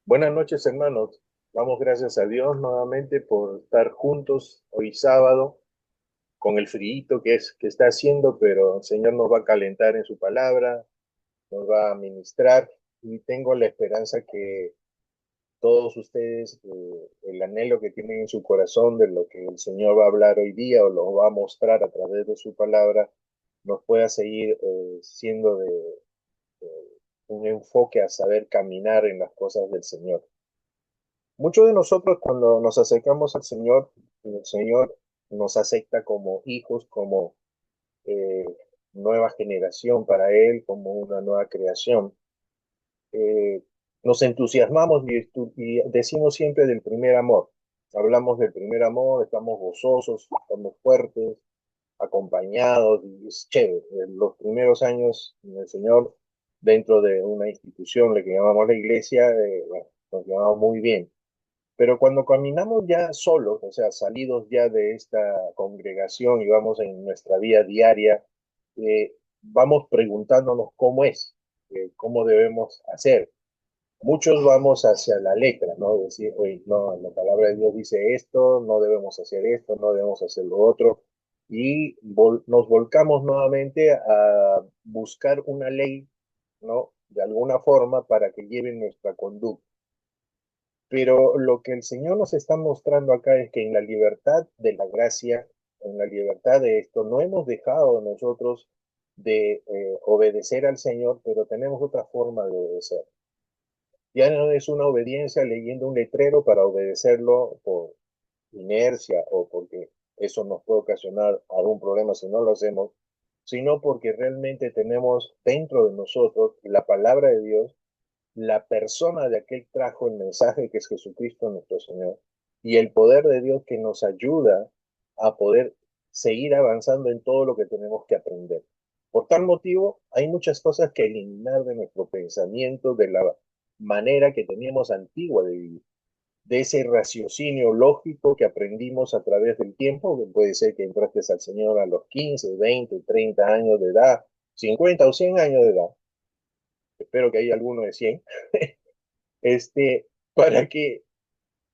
Buenas noches, hermanos. Damos gracias a Dios nuevamente por estar juntos hoy sábado con el frío que está haciendo, pero el Señor nos va a calentar en su palabra, nos va a ministrar y tengo la esperanza que todos ustedes, el anhelo que tienen en su corazón de lo que el Señor va a hablar hoy día o lo va a mostrar a través de su palabra, nos pueda seguir siendo de un enfoque a saber caminar en las cosas del Señor. Muchos de nosotros cuando nos acercamos al Señor, el Señor nos acepta como hijos, como eh, nueva generación para Él, como una nueva creación. Eh, Nos entusiasmamos y decimos siempre del primer amor. Hablamos del primer amor, estamos gozosos, estamos fuertes, acompañados, y es chévere. En los primeros años el Señor, dentro de una institución, la que llamamos la iglesia, bueno, nos llevamos muy bien, pero cuando caminamos ya solos, o sea, salidos ya de esta congregación y vamos en nuestra vida diaria, vamos preguntándonos cómo es, cómo debemos hacer. Muchos vamos hacia la letra, ¿no? Decir, oye, no, la palabra de Dios dice esto, no debemos hacer esto, no debemos hacer lo otro. Y nos volcamos nuevamente a buscar una ley, ¿no? De alguna forma para que lleve nuestra conducta. Pero lo que el Señor nos está mostrando acá es que en la libertad de la gracia, en la libertad de esto, no hemos dejado nosotros de obedecer al Señor, pero tenemos otra forma de obedecer. Ya no es una obediencia leyendo un letrero para obedecerlo por inercia o porque eso nos puede ocasionar algún problema si no lo hacemos, sino porque realmente tenemos dentro de nosotros la palabra de Dios, la persona de aquel que trajo el mensaje que es Jesucristo nuestro Señor y el poder de Dios que nos ayuda a poder seguir avanzando en todo lo que tenemos que aprender. Por tal motivo, hay muchas cosas que eliminar de nuestro pensamiento, de la manera que teníamos antigua de vivir, de ese raciocinio lógico que aprendimos a través del tiempo, que puede ser que entraste al Señor a los 15, 20, 30 años de edad, 50 o 100 años de edad, espero que haya alguno de 100, para que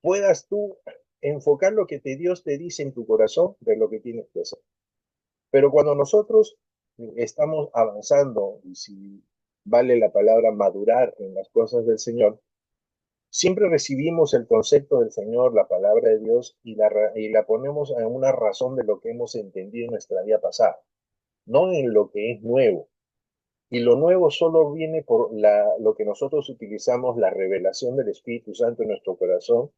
puedas tú enfocar lo que Dios te dice en tu corazón de lo que tienes que hacer. Pero cuando nosotros estamos avanzando, y si vale la palabra madurar en las cosas del Señor, siempre recibimos el concepto del Señor, la palabra de Dios, y la ponemos en una razón de lo que hemos entendido en nuestra vida pasada, no en lo que es nuevo. Y lo nuevo solo viene por lo que nosotros utilizamos, la revelación del Espíritu Santo en nuestro corazón,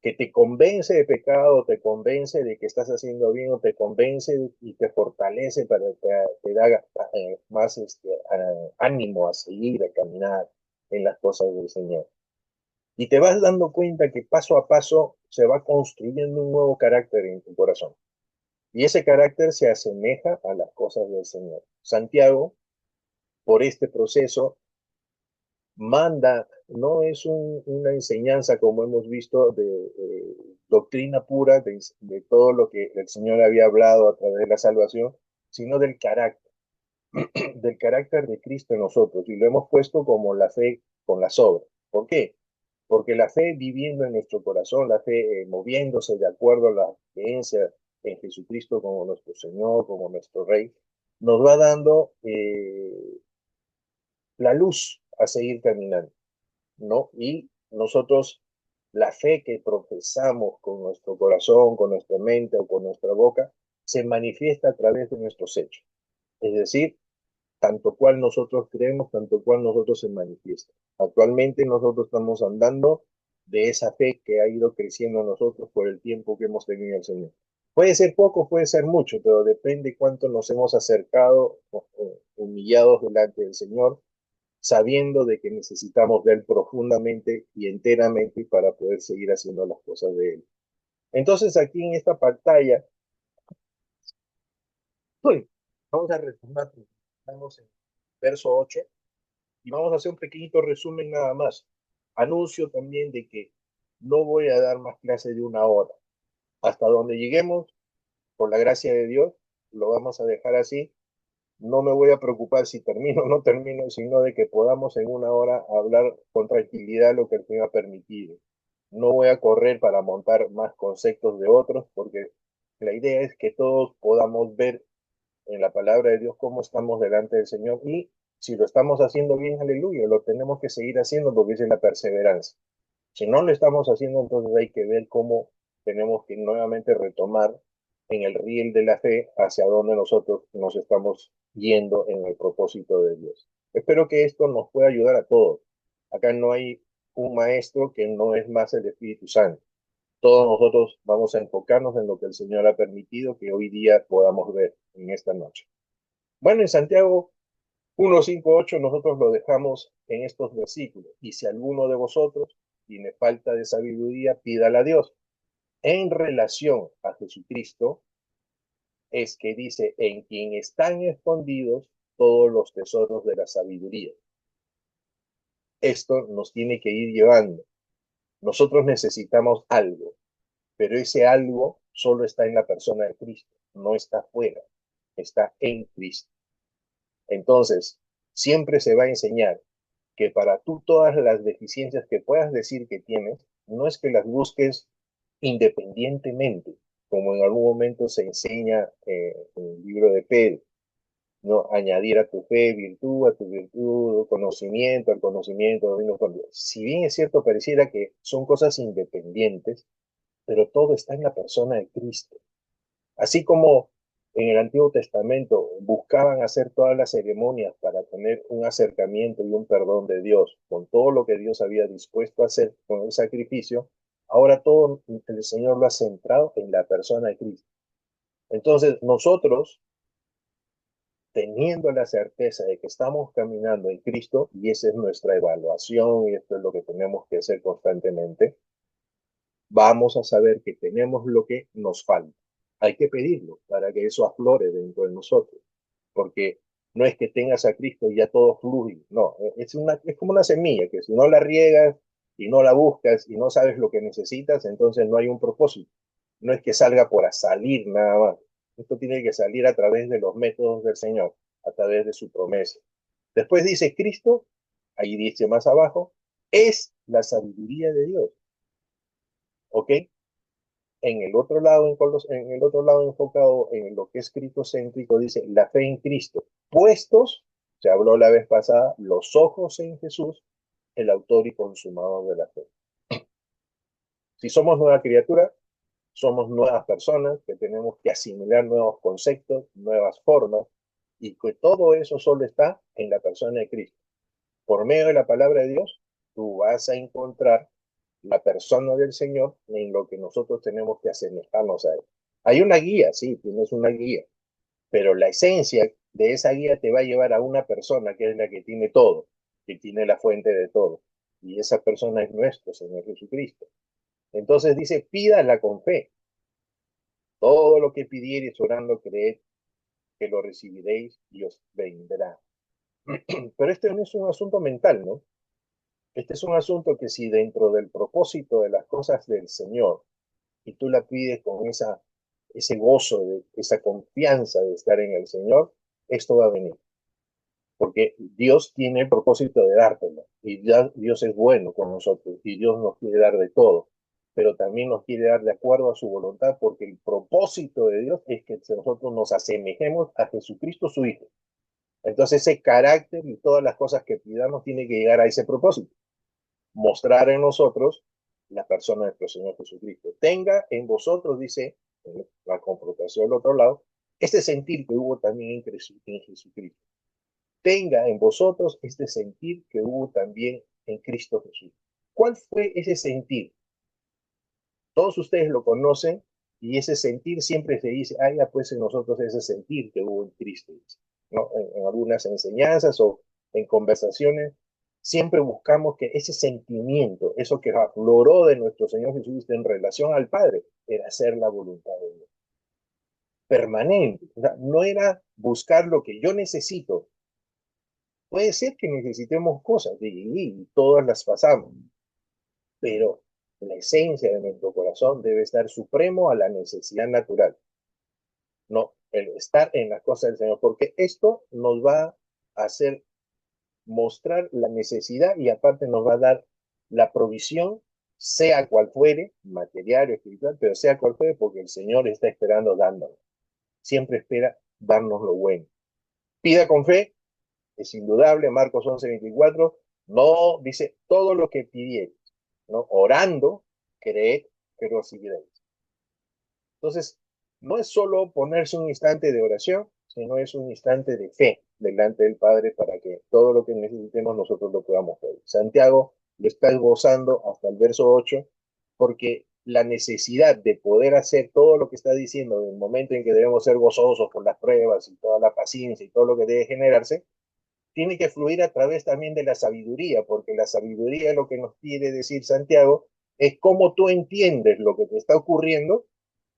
que te convence de pecado, te convence de que estás haciendo bien, o te convence y te fortalece para que te da más ánimo a seguir, a caminar en las cosas del Señor. Y te vas dando cuenta que paso a paso se va construyendo un nuevo carácter en tu corazón. Y ese carácter se asemeja a las cosas del Señor. Santiago, por este proceso, manda, no es una enseñanza como hemos visto de doctrina pura de todo lo que el Señor había hablado a través de la salvación, sino del carácter de Cristo en nosotros. Y lo hemos puesto como la fe con las obras. ¿Por qué? Porque la fe viviendo en nuestro corazón, la fe moviéndose de acuerdo a la creencia en Jesucristo como nuestro Señor, como nuestro Rey, nos va dando la luz a seguir caminando, ¿no? Y nosotros, la fe que profesamos con nuestro corazón, con nuestra mente o con nuestra boca, se manifiesta a través de nuestros hechos. Es decir, tanto cual nosotros creemos, tanto cual nosotros se manifiesta. Actualmente nosotros estamos andando de esa fe que ha ido creciendo en nosotros por el tiempo que hemos tenido el Señor. Puede ser poco, puede ser mucho, pero depende cuánto nos hemos acercado, humillados delante del Señor, sabiendo de que necesitamos de Él profundamente y enteramente para poder seguir haciendo las cosas de Él. Entonces aquí en esta pantalla, uy, vamos a retomar, estamos en verso 8 y vamos a hacer un pequeñito resumen nada más. Anuncio también de que no voy a dar más clases de una hora. Hasta donde lleguemos, por la gracia de Dios, lo vamos a dejar así no me voy a preocupar si termino o no termino, sino de que podamos en una hora hablar con tranquilidad lo que el Señor ha permitido. No voy a correr para montar más conceptos de otros, porque la idea es que todos podamos ver en la palabra de Dios cómo estamos delante del Señor y si lo estamos haciendo bien, aleluya, lo tenemos que seguir haciendo porque es la perseverancia. Si no lo estamos haciendo, entonces hay que ver cómo tenemos que nuevamente retomar en el riel de la fe hacia donde nosotros nos estamos yendo en el propósito de Dios. Espero que esto nos pueda ayudar a todos. Acá no hay un maestro que no es más el Espíritu Santo. Todos nosotros vamos a enfocarnos en lo que el Señor ha permitido que hoy día podamos ver en esta noche. Bueno, en Santiago 1:5-8 nosotros lo dejamos en estos versículos. Y si alguno de vosotros tiene falta de sabiduría, pídala a Dios. En relación a Jesucristo, es que dice, en quien están escondidos todos los tesoros de la sabiduría. Esto nos tiene que ir llevando. Nosotros necesitamos algo, pero ese algo solo está en la persona de Cristo, no está fuera, está en Cristo. Entonces, siempre se va a enseñar que para tú todas las deficiencias que puedas decir que tienes, no es que las busques independientemente, como en algún momento se enseña en el libro de Pedro, ¿no? Añadir a tu fe virtud, a tu virtud conocimiento, al conocimiento dominio con Dios. Si bien es cierto, pareciera que son cosas independientes, pero todo está en la persona de Cristo. Así como en el Antiguo Testamento buscaban hacer todas las ceremonias para tener un acercamiento y un perdón de Dios con todo lo que Dios había dispuesto a hacer con el sacrificio, ahora todo el Señor lo ha centrado en la persona de Cristo. Entonces nosotros, teniendo la certeza de que estamos caminando en Cristo, y esa es nuestra evaluación, y esto es lo que tenemos que hacer constantemente, vamos a saber que tenemos lo que nos falta. Hay que pedirlo para que eso aflore dentro de nosotros, porque no es que tengas a Cristo y ya todo fluye, no, es como una semilla que si no la riegas y no la buscas y no sabes lo que necesitas, entonces no hay un propósito. No es que salga por a salir nada más. Esto tiene que salir a través de los métodos del Señor, a través de su promesa. Después dice Cristo, ahí dice más abajo, es la sabiduría de Dios. ¿Ok? En el otro lado enfocado en lo que es cristocéntrico, dice la fe en Cristo. Puestos, se habló la vez pasada, los ojos en Jesús, el autor y consumador de la fe. Si somos nueva criatura, somos nuevas personas que tenemos que asimilar nuevos conceptos, nuevas formas, y que todo eso solo está en la persona de Cristo. Por medio de la palabra de Dios, tú vas a encontrar la persona del Señor en lo que nosotros tenemos que asemejarnos a Él. Hay una guía, sí, tienes una guía, pero la esencia de esa guía te va a llevar a una persona que es la que tiene todo, que tiene la fuente de todo. Y esa persona es nuestro Señor Jesucristo. Entonces dice, pídala con fe. Todo lo que pidiereis orando, creed que lo recibiréis y os vendrá. Pero este no es un asunto mental, ¿no? Este es un asunto que si dentro del propósito de las cosas del Señor y tú la pides con ese gozo, esa confianza de estar en el Señor, esto va a venir. Porque Dios tiene el propósito de dártelo. Y Dios es bueno con nosotros. Y Dios nos quiere dar de todo. Pero también nos quiere dar de acuerdo a su voluntad. Porque el propósito de Dios es que nosotros nos asemejemos a Jesucristo su Hijo. Entonces ese carácter y todas las cosas que pidamos tiene que llegar a ese propósito. Mostrar en nosotros la persona de nuestro Señor Jesucristo. Tenga en vosotros, dice, en la confrontación del otro lado, este sentir que hubo también en Jesucristo. Tenga en vosotros este sentir que hubo también en Cristo Jesús. ¿Cuál fue ese sentir? Todos ustedes lo conocen y ese sentir siempre se dice, ah, ya pues en nosotros ese sentir que hubo en Cristo, ¿no? En algunas enseñanzas o en conversaciones, siempre buscamos que ese sentimiento, eso que afloró de nuestro Señor Jesucristo en relación al Padre, era hacer la voluntad de Dios. Permanente. O sea, no era buscar lo que yo necesito. Puede ser que necesitemos cosas y todas las pasamos, pero la esencia de nuestro corazón debe estar supremo a la necesidad natural. No, el estar en las cosas del Señor, porque esto nos va a hacer mostrar la necesidad y aparte nos va a dar la provisión, sea cual fuere, material o espiritual, pero sea cual fuere, porque el Señor está esperando dándonos. Siempre espera darnos lo bueno. Pida con fe, es indudable, Marcos 11:24, no dice todo lo que pidierais, ¿no? Orando, creed que recibiréis. Entonces, no es solo ponerse un instante de oración, sino es un instante de fe delante del Padre para que todo lo que necesitemos nosotros lo podamos ver. Santiago lo está esbozando hasta el verso 8, porque la necesidad de poder hacer todo lo que está diciendo en el momento en que debemos ser gozosos por las pruebas y toda la paciencia y todo lo que debe generarse, tiene que fluir a través también de la sabiduría, porque la sabiduría, lo que nos quiere decir Santiago, es cómo tú entiendes lo que te está ocurriendo,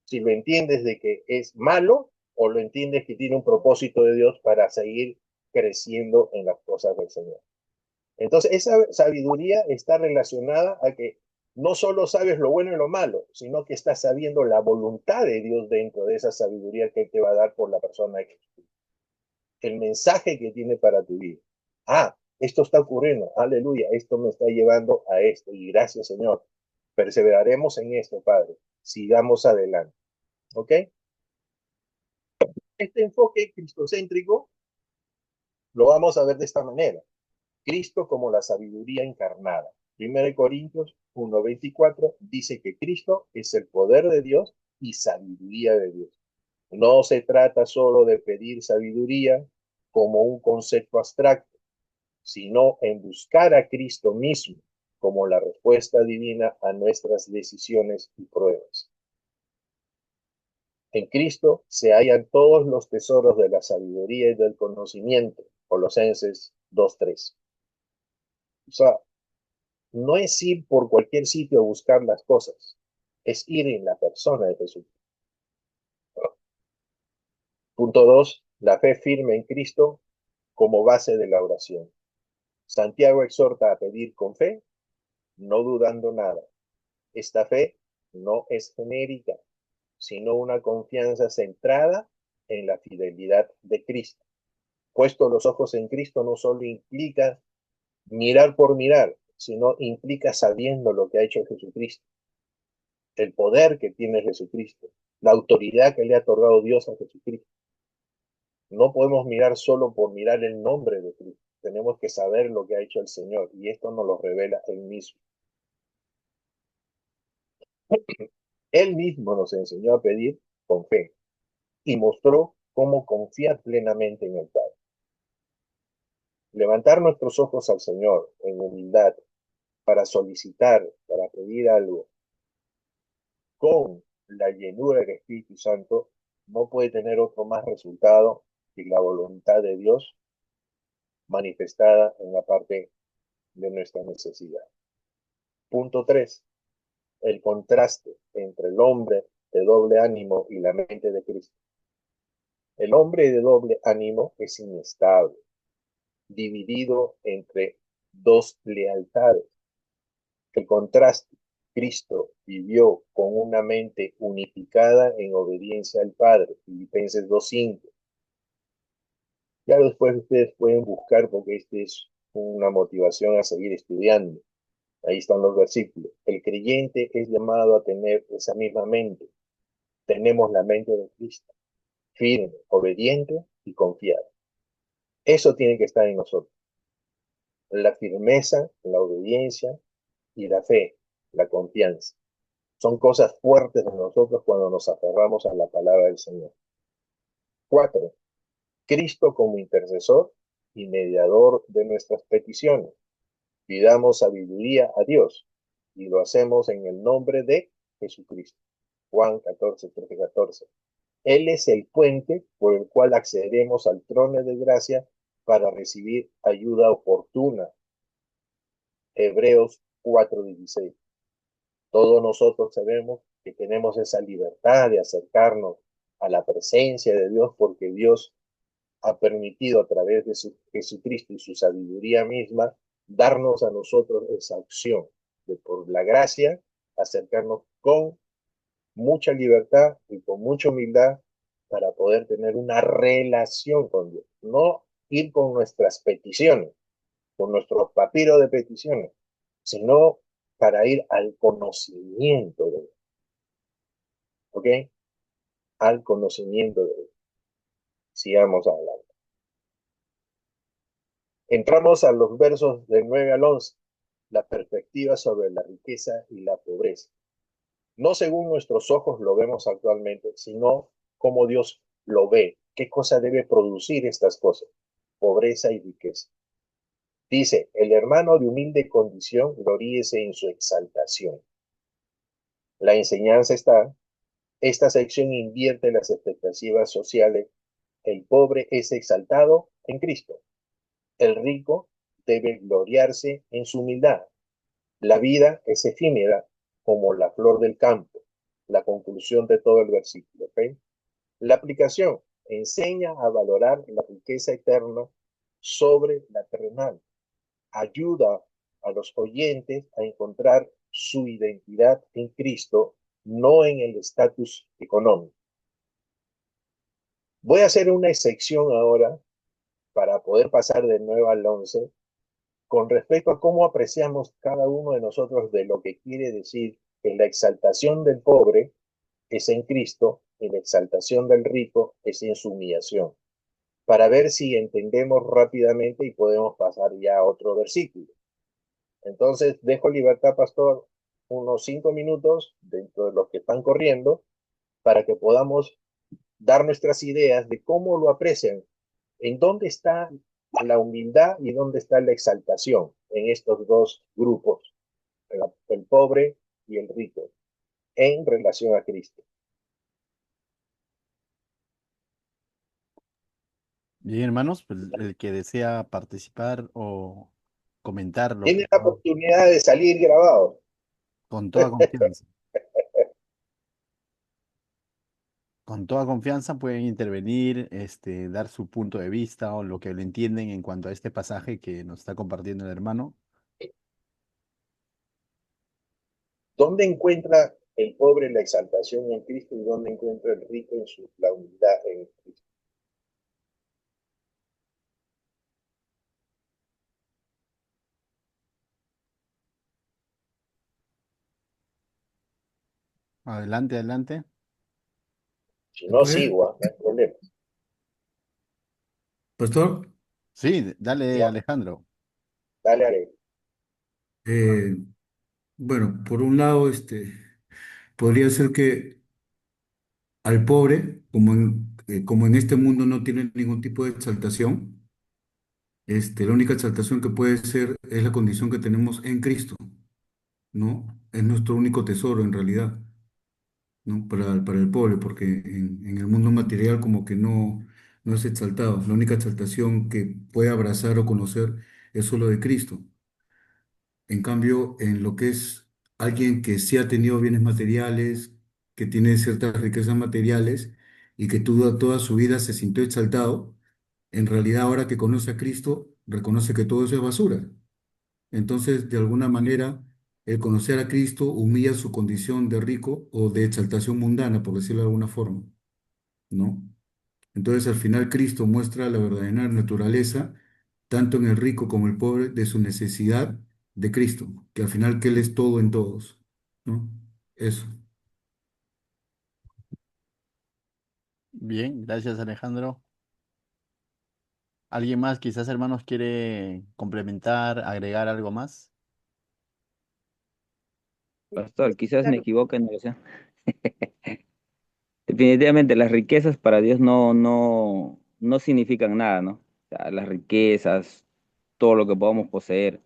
si lo entiendes de que es malo o lo entiendes que tiene un propósito de Dios para seguir creciendo en las cosas del Señor. Entonces, esa sabiduría está relacionada a que no solo sabes lo bueno y lo malo, sino que estás sabiendo la voluntad de Dios dentro de esa sabiduría que te va a dar por la persona que el mensaje que tiene para tu vida. Ah, esto está ocurriendo, aleluya, esto me está llevando a esto y gracias Señor. Perseveraremos en esto, Padre. Sigamos adelante. ¿Ok? Este enfoque cristocéntrico lo vamos a ver de esta manera. Cristo como la sabiduría encarnada. 1 Corintios 1:24 dice que Cristo es el poder de Dios y sabiduría de Dios. No se trata solo de pedir sabiduría como un concepto abstracto, sino en buscar a Cristo mismo como la respuesta divina a nuestras decisiones y pruebas. En Cristo se hallan todos los tesoros de la sabiduría y del conocimiento. Colosenses 2:3. O sea, no es ir por cualquier sitio a buscar las cosas, es ir en la persona de Jesús. Punto 2, la fe firme en Cristo como base de la oración. Santiago exhorta a pedir con fe, no dudando nada. Esta fe no es genérica, sino una confianza centrada en la fidelidad de Cristo. Puesto los ojos en Cristo no solo implica mirar por mirar, sino implica sabiendo lo que ha hecho Jesucristo, el poder que tiene Jesucristo, la autoridad que le ha otorgado Dios a Jesucristo. No podemos mirar solo por mirar el nombre de Cristo. Tenemos que saber lo que ha hecho el Señor y esto nos lo revela Él mismo. Él mismo nos enseñó a pedir con fe y mostró cómo confiar plenamente en el Padre. Levantar nuestros ojos al Señor en humildad para solicitar, para pedir algo con la llenura del Espíritu Santo, no puede tener otro más resultado que la voluntad de Dios manifestada en la parte de nuestra necesidad. Punto 3. El contraste entre el hombre de doble ánimo y la mente de Cristo. El hombre de doble ánimo es inestable, dividido entre dos lealtades. El contraste, Cristo vivió con una mente unificada en obediencia al Padre, Filipenses 2:5. Ya después ustedes pueden buscar porque este es una motivación a seguir estudiando. Ahí están los versículos. El creyente es llamado a tener esa misma mente. Tenemos la mente de Cristo, firme, obediente y confiado. Eso tiene que estar en nosotros. La firmeza, la obediencia y la fe, la confianza. Son cosas fuertes de nosotros cuando nos aferramos a la palabra del Señor. 4. Cristo como intercesor y mediador de nuestras peticiones. Pidamos sabiduría a Dios y lo hacemos en el nombre de Jesucristo. Juan 14:13-14. Él es el puente por el cual accederemos al trono de gracia para recibir ayuda oportuna. Hebreos 4:16. Todos nosotros sabemos que tenemos esa libertad de acercarnos a la presencia de Dios porque Dios ha permitido a través de Jesucristo y su sabiduría misma darnos a nosotros esa opción de por la gracia acercarnos con mucha libertad y con mucha humildad para poder tener una relación con Dios, no ir con nuestras peticiones, con nuestros papiros de peticiones, sino para ir al conocimiento de Dios, ¿ok? Al conocimiento de Dios. Sigamos hablando. Entramos a los versos del 9 al 11, la perspectiva sobre la riqueza y la pobreza. No según nuestros ojos lo vemos actualmente, sino como Dios lo ve. ¿Qué cosa debe producir estas cosas? Pobreza y riqueza. Dice, el hermano de humilde condición gloríese en su exaltación. La enseñanza está, esta sección invierte las expectativas sociales. El pobre es exaltado en Cristo. El rico debe gloriarse en su humildad. La vida es efímera como la flor del campo. La conclusión de todo el versículo. ¿Ok? La aplicación enseña a valorar la riqueza eterna sobre la terrenal. Ayuda a los oyentes a encontrar su identidad en Cristo, no en el estatus económico. Voy a hacer una excepción ahora para poder pasar de 9 al 11 con respecto a cómo apreciamos cada uno de nosotros de lo que quiere decir que la exaltación del pobre es en Cristo y la exaltación del rico es en su humillación, para ver si entendemos rápidamente y podemos pasar ya a otro versículo. Entonces, dejo libertad, pastor, unos 5 minutos dentro de los que están corriendo para que podamos dar nuestras ideas de cómo lo aprecian, en dónde está la humildad y dónde está la exaltación en estos dos grupos, el pobre y el rico, en relación a Cristo. Bien, hermanos, pues el que desea participar o comentar lo que Tiene la acabo, oportunidad de salir grabado. con toda confianza pueden intervenir, dar su punto de vista o lo que le entienden en cuanto a este pasaje que nos está compartiendo el hermano. ¿Dónde encuentra el pobre la exaltación en Cristo y dónde encuentra el rico en la humildad en Cristo? Adelante, adelante. Si ¿Se no puede? sigo, no hay problema. Pastor, Sí, dale, Ya, Alejandro. dale, Are. eh, bueno, por un lado, podría ser que al pobre, como en este mundo no tiene ningún tipo de exaltación, la única exaltación que puede ser es la condición que tenemos en Cristo, ¿no? Es nuestro único tesoro en realidad, ¿no? Para el pobre, porque en el mundo material como que no es exaltado. La única exaltación que puede abrazar o conocer es solo de Cristo. En cambio, en lo que es alguien que sí ha tenido bienes materiales, que tiene ciertas riquezas materiales y que toda su vida se sintió exaltado, en realidad ahora que conoce a Cristo, reconoce que todo eso es basura. Entonces, de alguna manera, el conocer a Cristo humilla su condición de rico o de exaltación mundana, por decirlo de alguna forma, ¿no? Entonces, al final, Cristo muestra la verdadera naturaleza, tanto en el rico como el pobre, de su necesidad de Cristo, que al final que Él es todo en todos, ¿no? Eso. Bien, gracias, Alejandro. ¿Alguien más, quizás, hermanos, quiere complementar, agregar algo más? Pastor, quizás me equivoque, no lo sé. Definitivamente las riquezas para Dios no significan nada, ¿no? O sea, las riquezas, todo lo que podamos poseer.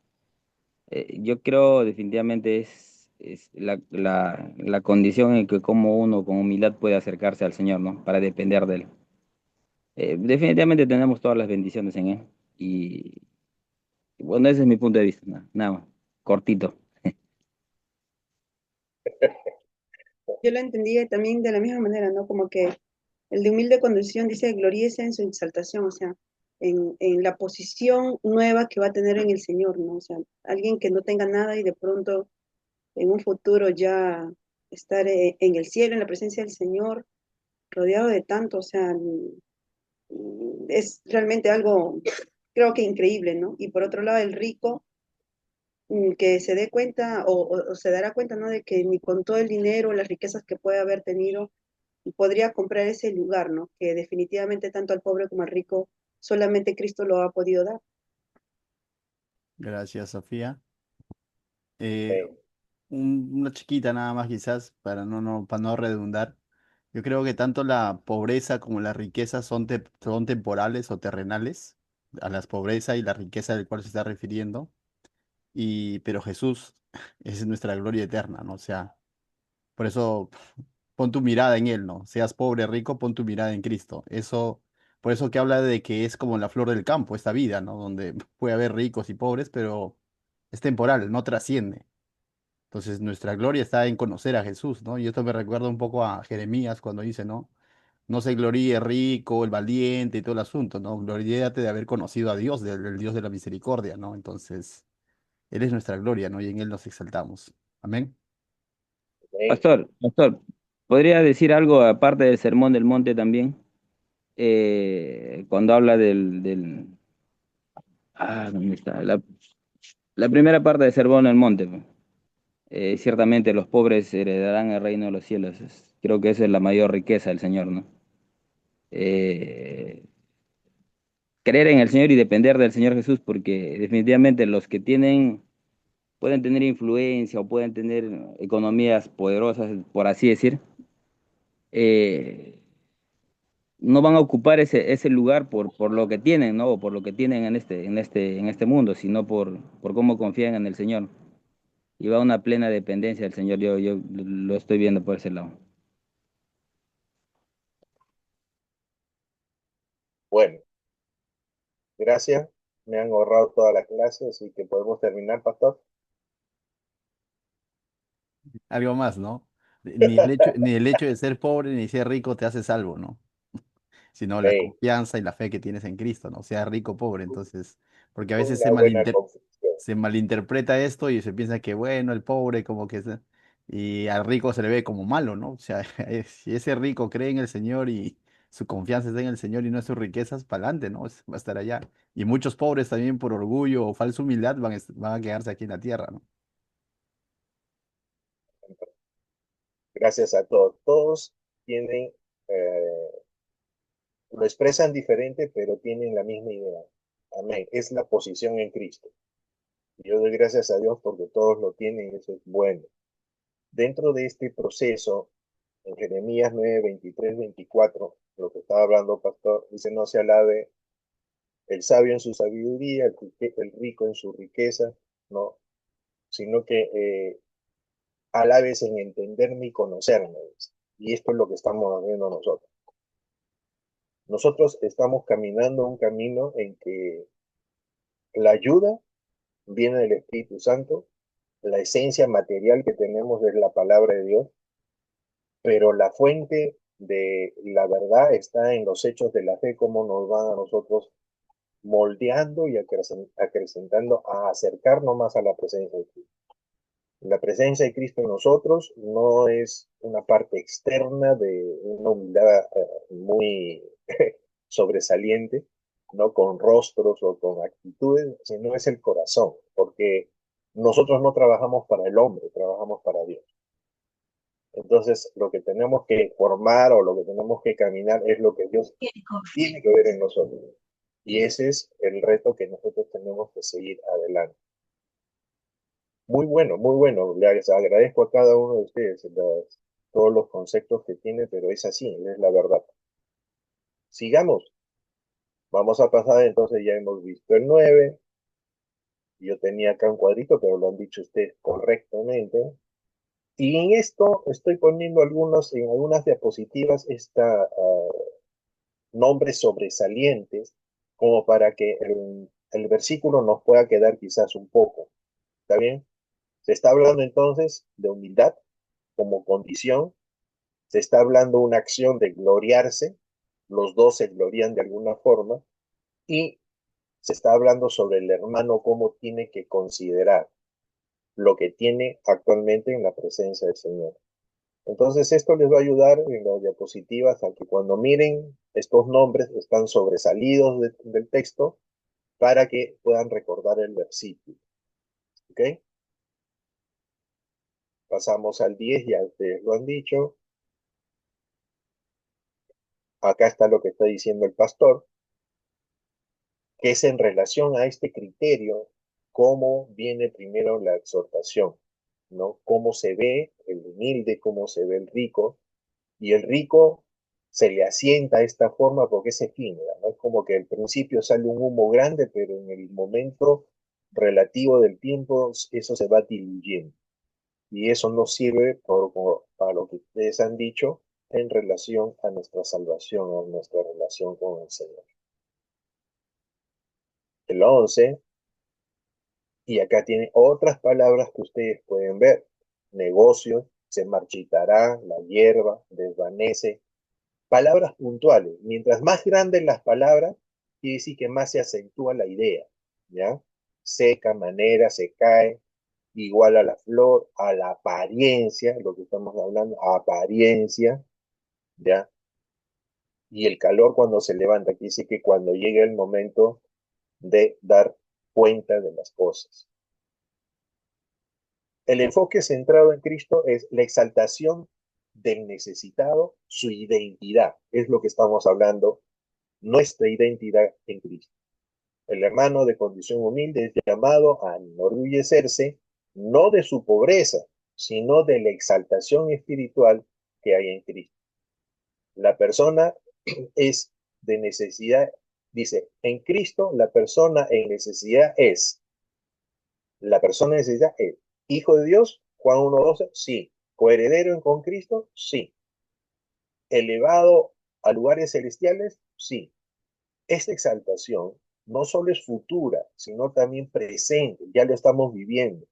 Yo creo definitivamente es la condición en que como uno con humildad puede acercarse al Señor, ¿no? Para depender de Él. Definitivamente tenemos todas las bendiciones en Él. Y bueno, ese es mi punto de vista, nada más, cortito. Yo lo entendí también de la misma manera, ¿no? Como que el de humilde condición dice, gloríese en su exaltación, o sea, en la posición nueva que va a tener en el Señor, ¿no? O sea, alguien que no tenga nada y de pronto en un futuro ya estar en el cielo, en la presencia del Señor, rodeado de tanto, o sea, es realmente algo, creo que increíble, ¿no? Y por otro lado, el rico que se dé cuenta o se dará cuenta, ¿no? De que ni con todo el dinero, las riquezas que puede haber tenido, podría comprar ese lugar, ¿no? Que definitivamente tanto al pobre como al rico, solamente Cristo lo ha podido dar. Gracias, Sofía. Eh, Amén. una chiquita nada más quizás, para no redundar. Yo creo que tanto la pobreza como la riqueza son temporales o terrenales, a la pobreza y la riqueza del cual se está refiriendo. Pero Jesús es nuestra gloria eterna, ¿no? O sea, por eso pon tu mirada en Él, ¿no? Seas pobre, rico, pon tu mirada en Cristo. Por eso que habla de que es como la flor del campo, esta vida, ¿no? Donde puede haber ricos y pobres, pero es temporal, no trasciende. Entonces, nuestra gloria está en conocer a Jesús, ¿no? Y esto me recuerda un poco a Jeremías cuando dice, ¿no? No se gloríe el rico, el valiente y todo el asunto, ¿no? Gloríate de haber conocido a Dios, del Dios de la misericordia, ¿no? Entonces, Él es nuestra gloria, ¿no? Y en Él nos exaltamos. Amén. Amén. Pastor, ¿podría decir algo aparte del Sermón del Monte también? Cuando habla ¿dónde está? La primera parte del Sermón del Monte, pues. Ciertamente los pobres heredarán el reino de los cielos. Creo que esa es la mayor riqueza del Señor, ¿no? Eh, Creer en el Señor y depender del Señor Jesús, porque definitivamente los que pueden tener influencia o pueden tener economías poderosas, por así decir, eh, no van a ocupar ese lugar por lo que tienen, ¿no? O por lo que tienen en este mundo, sino por cómo confían en el Señor. Y va a una plena dependencia del Señor. Yo lo estoy viendo por ese lado. Bueno, gracias. Me han ahorrado todas las clases, así que podemos terminar, pastor. Algo más, ¿no? Ni el hecho de ser pobre ni ser rico te hace salvo, ¿no? Sino la Amén. confianza y la fe que tienes en Cristo, ¿no? Sea rico o pobre, entonces, porque a veces Una buena confesión. se malinterpreta esto y se piensa que, bueno, el pobre como que y al rico se le ve como malo, ¿no? O sea, si ese rico cree en el Señor y su confianza está en el Señor y no en sus riquezas, para adelante, ¿no? Va a estar allá. Y muchos pobres también por orgullo o falsa humildad van a quedarse aquí en la tierra, ¿no? Gracias a todos. Todos tienen, lo expresan diferente, pero tienen la misma idea. Amén. Es la posición en Cristo. Y yo doy gracias a Dios porque todos lo tienen y eso es bueno. Dentro de este proceso, en Jeremías 9, 23, 24, lo que estaba hablando pastor, dice, no se alabe el sabio en su sabiduría, el rico en su riqueza, no, sino que alabes en entenderme y conocerme. Y esto es lo que estamos haciendo nosotros. Nosotros estamos caminando un camino en que la ayuda viene del Espíritu Santo, la esencia material que tenemos es la palabra de Dios, pero la fuente de la verdad está en los hechos de la fe, cómo nos van a nosotros moldeando y acrecentando a acercarnos más a la presencia de Cristo. La presencia de Cristo en nosotros no es una parte externa de una humildad muy sobresaliente, no con rostros o con actitudes, sino es el corazón, porque nosotros no trabajamos para el hombre, trabajamos para Dios. Entonces, lo que tenemos que formar o lo que tenemos que caminar es lo que Dios tiene que ver en nosotros. Y ese es el reto que nosotros tenemos que seguir adelante. Muy bueno, muy bueno. Les agradezco a cada uno de ustedes todos los conceptos que tiene, pero es así, es la verdad. Sigamos. Vamos a pasar, entonces ya hemos visto el 9. Yo tenía acá un cuadrito, pero lo han dicho ustedes correctamente. Y en esto estoy poniendo en algunas diapositivas nombres sobresalientes, como para que el versículo nos pueda quedar quizás un poco. ¿Está bien? Se está hablando entonces de humildad como condición, se está hablando una acción de gloriarse, los dos se glorían de alguna forma, y se está hablando sobre el hermano cómo tiene que considerar lo que tiene actualmente en la presencia del Señor. Entonces esto les va a ayudar en las diapositivas a que cuando miren estos nombres están sobresalidos del texto para que puedan recordar el versículo. ¿Ok? Pasamos al 10, ya ustedes lo han dicho. Acá está lo que está diciendo el pastor, que es en relación a este criterio, cómo viene primero la exhortación, ¿no? Cómo se ve el humilde, cómo se ve el rico, y el rico se le asienta a esta forma porque es efímera, ¿no? Es como que al principio sale un humo grande, pero en el momento relativo del tiempo eso se va diluyendo. Y eso nos sirve para lo que ustedes han dicho en relación a nuestra salvación, a nuestra relación con el Señor. El 11, y acá tiene otras palabras que ustedes pueden ver. Negocios, se marchitará, la hierba, desvanece. Palabras puntuales. Mientras más grandes las palabras, quiere decir que más se acentúa la idea, ¿ya? Seca, manera, se cae, igual a la flor, a la apariencia, lo que estamos hablando, apariencia, ¿ya? Y el calor cuando se levanta, quiere decir que cuando llega el momento de dar cuenta de las cosas. El enfoque centrado en Cristo es la exaltación del necesitado, su identidad, es lo que estamos hablando, nuestra identidad en Cristo. El hermano de condición humilde es llamado a enorgullecerse no de su pobreza, sino de la exaltación espiritual que hay en Cristo. La persona es de necesidad, dice, en Cristo la persona en necesidad es, la persona en necesidad es hijo de Dios, Juan 1:12, sí. Coheredero con Cristo, sí. Elevado a lugares celestiales, sí. Esta exaltación no solo es futura, sino también presente, ya lo estamos viviendo.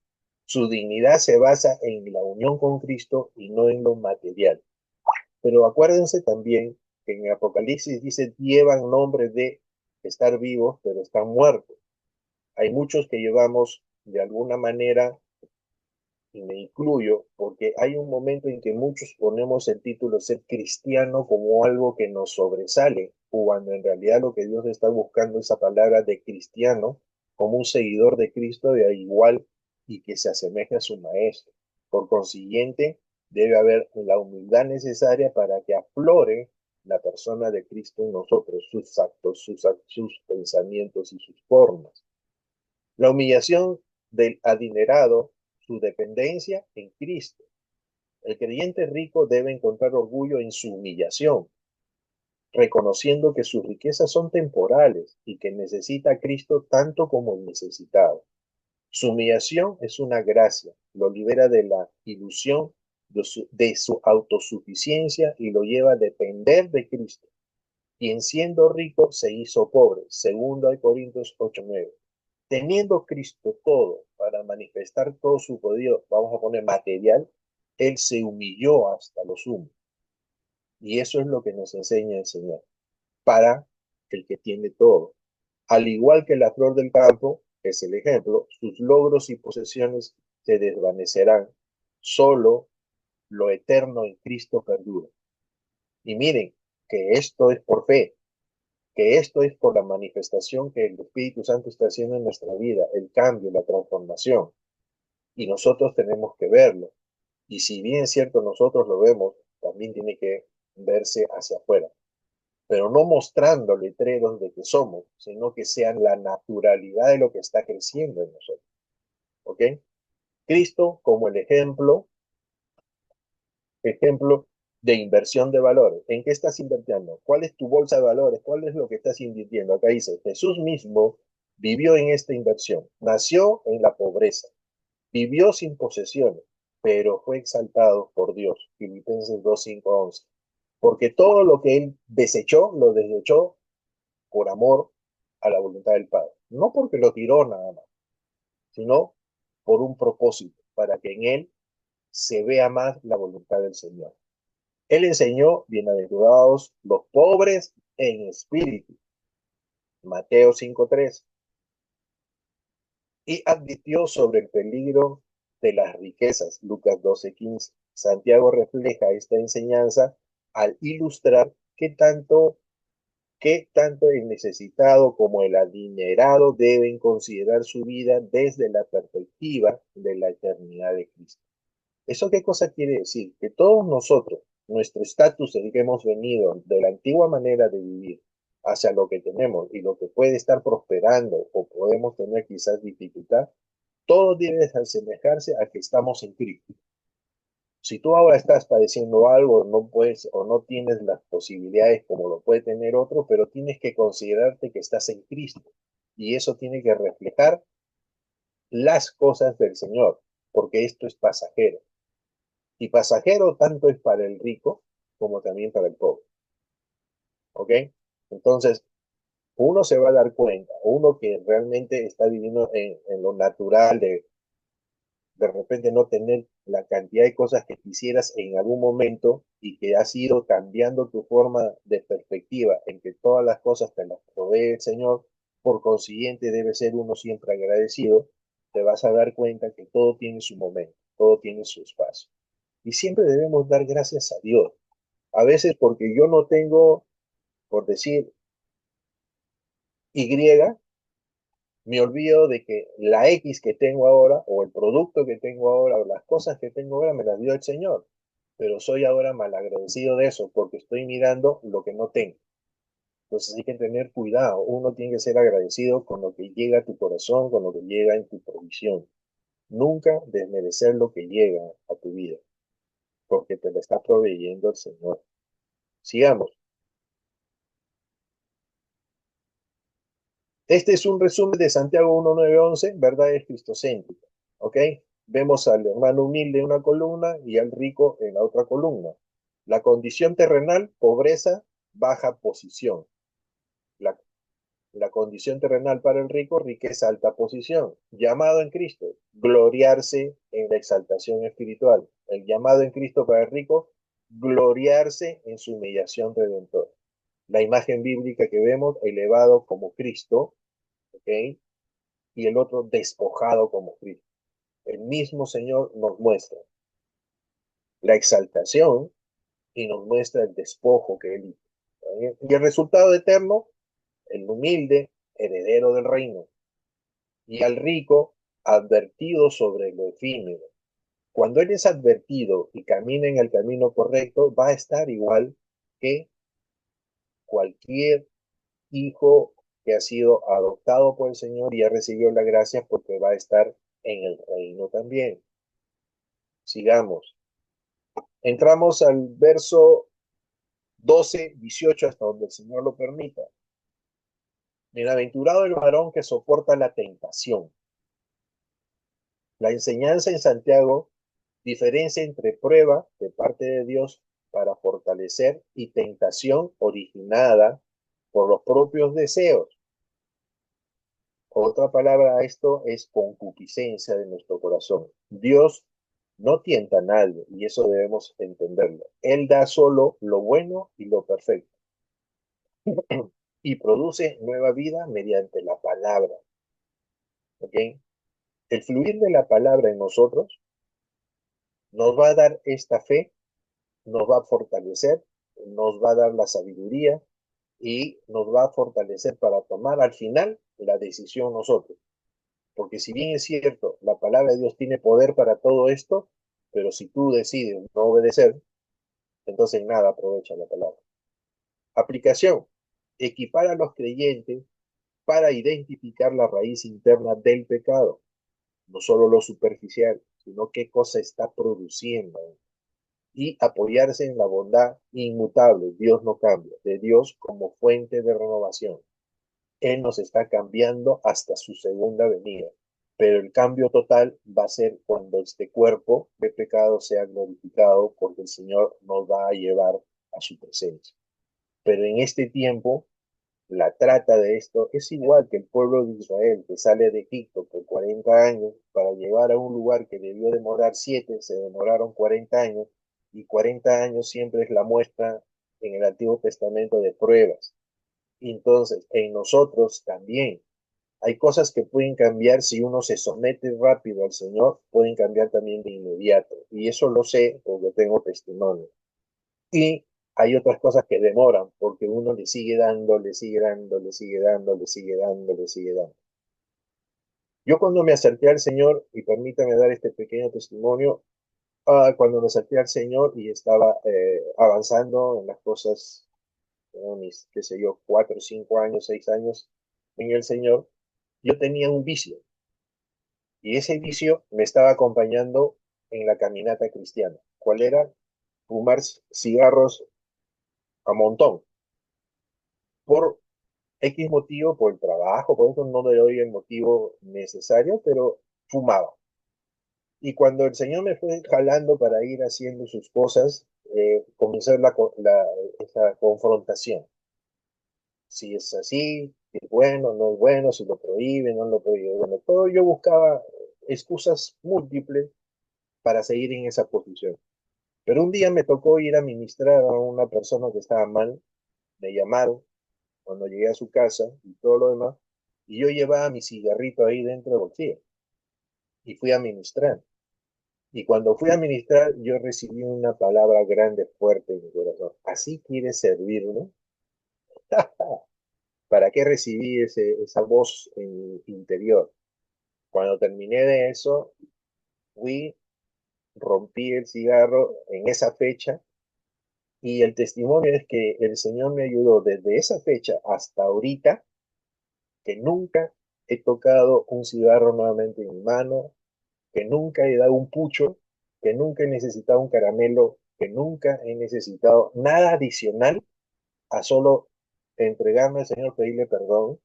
Su dignidad se basa en la unión con Cristo y no en lo material. Pero acuérdense también que en Apocalipsis dice, llevan nombre de estar vivos, pero están muertos. Hay muchos que llevamos de alguna manera, y me incluyo, porque hay un momento en que muchos ponemos el título de ser cristiano como algo que nos sobresale, cuando en realidad lo que Dios está buscando es esa palabra de cristiano como un seguidor de Cristo de igual y que se asemeje a su maestro. Por consiguiente, debe haber la humildad necesaria para que aflore la persona de Cristo en nosotros, sus actos, sus pensamientos y sus formas. La humillación del adinerado, su dependencia en Cristo. El creyente rico debe encontrar orgullo en su humillación, reconociendo que sus riquezas son temporales y que necesita a Cristo tanto como el necesitado. Su humillación es una gracia, lo libera de la ilusión de su autosuficiencia y lo lleva a depender de Cristo. Quien siendo rico se hizo pobre, 2 Corintios 8:9. Teniendo Cristo todo para manifestar todo su poder, vamos a poner material, Él se humilló hasta lo sumo. Y eso es lo que nos enseña el Señor, para el que tiene todo. Al igual que la flor del campo, es el ejemplo, sus logros y posesiones se desvanecerán. Solo lo eterno en Cristo perdura. Y miren, que esto es por fe, que esto es por la manifestación que el Espíritu Santo está haciendo en nuestra vida, el cambio, la transformación. Y nosotros tenemos que verlo. Y si bien es cierto, nosotros lo vemos, también tiene que verse hacia afuera. Pero no mostrando letreros de que somos, sino que sean la naturalidad de lo que está creciendo en nosotros. ¿Ok? Cristo como el ejemplo de inversión de valores. ¿En qué estás invirtiendo? ¿Cuál es tu bolsa de valores? ¿Cuál es lo que estás invirtiendo? Acá dice, Jesús mismo vivió en esta inversión. Nació en la pobreza. Vivió sin posesiones, pero fue exaltado por Dios. Filipenses 2:5-11. Porque todo lo que él desechó, lo desechó por amor a la voluntad del Padre. No porque lo tiró nada más, sino por un propósito, para que en él se vea más la voluntad del Señor. Él enseñó, bienaventurados los pobres en espíritu. Mateo 5:3. Y advirtió sobre el peligro de las riquezas, Lucas 12:15. Santiago refleja esta enseñanza al ilustrar qué tanto el necesitado como el adinerado deben considerar su vida desde la perspectiva de la eternidad de Cristo. ¿Eso qué cosa quiere decir? Que todos nosotros, nuestro estatus en que hemos venido de la antigua manera de vivir hacia lo que tenemos y lo que puede estar prosperando o podemos tener quizás dificultad, todo debe asemejarse a que estamos en Cristo. Si tú ahora estás padeciendo algo, no puedes o no tienes las posibilidades como lo puede tener otro, pero tienes que considerarte que estás en Cristo. Y eso tiene que reflejar las cosas del Señor, porque esto es pasajero. Y pasajero tanto es para el rico como también para el pobre. ¿Ok? Entonces, uno se va a dar cuenta, uno que realmente está viviendo en lo natural de repente no tener la cantidad de cosas que quisieras en algún momento y que has ido cambiando tu forma de perspectiva en que todas las cosas te las provee el Señor, por consiguiente debe ser uno siempre agradecido, te vas a dar cuenta que todo tiene su momento, todo tiene su espacio. Y siempre debemos dar gracias a Dios. A veces porque yo no tengo, por decir, Y, me olvido de que la X que tengo ahora, o el producto que tengo ahora, o las cosas que tengo ahora, me las dio el Señor. Pero soy ahora malagradecido de eso, porque estoy mirando lo que no tengo. Entonces hay que tener cuidado. Uno tiene que ser agradecido con lo que llega a tu corazón, con lo que llega en tu provisión. Nunca desmerecer lo que llega a tu vida, porque te lo está proveyendo el Señor. Sigamos. Este es un resumen de Santiago 1:9-11, verdades cristocéntricas. ¿Ok? Vemos al hermano humilde en una columna y al rico en la otra columna. La condición terrenal, pobreza, baja posición. La, la condición terrenal para el rico, riqueza, alta posición. Llamado en Cristo, gloriarse en la exaltación espiritual. El llamado en Cristo para el rico, gloriarse en su humillación redentora. La imagen bíblica que vemos, elevado como Cristo, ¿ok? Y el otro despojado como Cristo. El mismo Señor nos muestra la exaltación y nos muestra el despojo que Él hizo. Y el resultado eterno, el humilde, heredero del reino, y al rico, advertido sobre lo efímero. Cuando Él es advertido y camina en el camino correcto, va a estar igual que cualquier hijo que ha sido adoptado por el Señor y ha recibido la gracia, porque va a estar en el reino también. Sigamos. Entramos al verso 12-18 hasta donde el Señor lo permita. Bienaventurado el varón que soporta la tentación. La enseñanza en Santiago diferencia entre prueba de parte de Dios para fortalecer y tentación originada por los propios deseos. Otra palabra a esto es concupiscencia de nuestro corazón. Dios no tienta a nadie, y eso debemos entenderlo. Él da solo lo bueno y lo perfecto, y produce nueva vida mediante la palabra. ¿Ok? El fluir de la palabra en nosotros nos va a dar esta fe, nos va a fortalecer, nos va a dar la sabiduría y nos va a fortalecer para tomar al final la decisión nosotros. Porque si bien es cierto, la palabra de Dios tiene poder para todo esto, pero si tú decides no obedecer, entonces nada aprovecha la palabra. Aplicación. Equipar a los creyentes para identificar la raíz interna del pecado. No solo lo superficial, sino qué cosa está produciendo. Y apoyarse en la bondad inmutable. Dios no cambia. De Dios como fuente de renovación. Él nos está cambiando hasta su segunda venida. Pero el cambio total va a ser cuando este cuerpo de pecado sea glorificado, porque el Señor nos va a llevar a su presencia. Pero en este tiempo, la trata de esto es igual que el pueblo de Israel que sale de Egipto por 40 años para llegar a un lugar que debió demorar 7, se demoraron 40 años, y 40 años siempre es la muestra en el Antiguo Testamento de pruebas. Entonces, en nosotros también Hay cosas que pueden cambiar si uno se somete rápido al Señor, pueden cambiar también de inmediato. Y eso lo sé porque tengo testimonio. Y hay otras cosas que demoran porque uno le sigue dando, le sigue dando, le sigue dando, le sigue dando, le sigue dando. Yo cuando me acerqué al Señor, y permítame dar este pequeño testimonio, cuando me acerqué al Señor y estaba avanzando en las cosas, mis, qué sé yo, 4, 5 años, 6 años en el Señor, yo tenía un vicio. Y ese vicio me estaba acompañando en la caminata cristiana. ¿Cuál era? Fumar cigarros a montón. Por X motivo, por el trabajo, por eso no le doy el motivo necesario, pero fumaba. Y cuando el Señor me fue jalando para ir haciendo sus cosas, comenzó esa confrontación. Si es así, si es bueno, no es bueno, si lo prohíbe, no lo prohíbe. Bueno, todo yo buscaba excusas múltiples para seguir en esa posición. Pero un día me tocó ir a ministrar a una persona que estaba mal, me llamaron cuando llegué a su casa y todo lo demás, y yo llevaba mi cigarrito ahí dentro del bolsillo y fui a ministrar. Y cuando fui a ministrar, yo recibí una palabra grande, fuerte en mi corazón. ¿Así quieres servirme? ¿Para qué recibí esa voz en mi interior? Cuando terminé de eso, fui, rompí el cigarro en esa fecha y el testimonio es que el Señor me ayudó desde esa fecha hasta ahorita, que nunca he tocado un cigarro nuevamente en mi mano, que nunca he dado un pucho, que nunca he necesitado un caramelo, que nunca he necesitado nada adicional a solo entregarme al Señor, pedirle perdón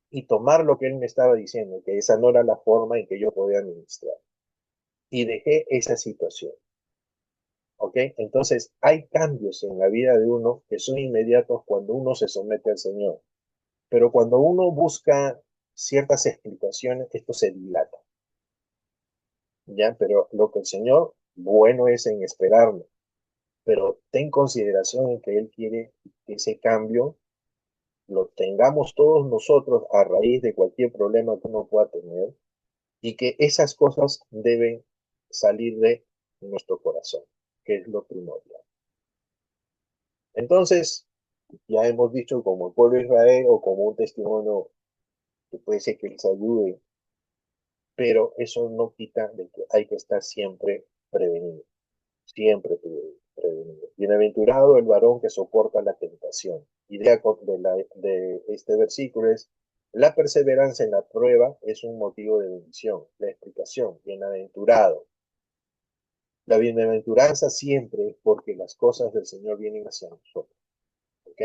y tomar lo que Él me estaba diciendo, que esa no era la forma en que yo podía administrar. Y dejé esa situación. ¿Ok? Entonces, hay cambios en la vida de uno que son inmediatos cuando uno se somete al Señor. Pero cuando uno busca ciertas explicaciones, esto se dilata. ¿Ya? Pero lo que el Señor, bueno es en esperarlo. Pero ten consideración en que Él quiere que ese cambio lo tengamos todos nosotros a raíz de cualquier problema que uno pueda tener y que esas cosas deben salir de nuestro corazón, que es lo primordial. Entonces, ya hemos dicho como el pueblo de Israel o como un testimonio que puede ser que les ayude, pero eso no quita de que hay que estar siempre prevenido. Bienaventurado el varón que soporta la tentación. Idea de este versículo es, la perseverancia en la prueba es un motivo de bendición. La explicación, bienaventurado. La bienaventuranza siempre es porque las cosas del Señor vienen hacia nosotros. ¿Ok?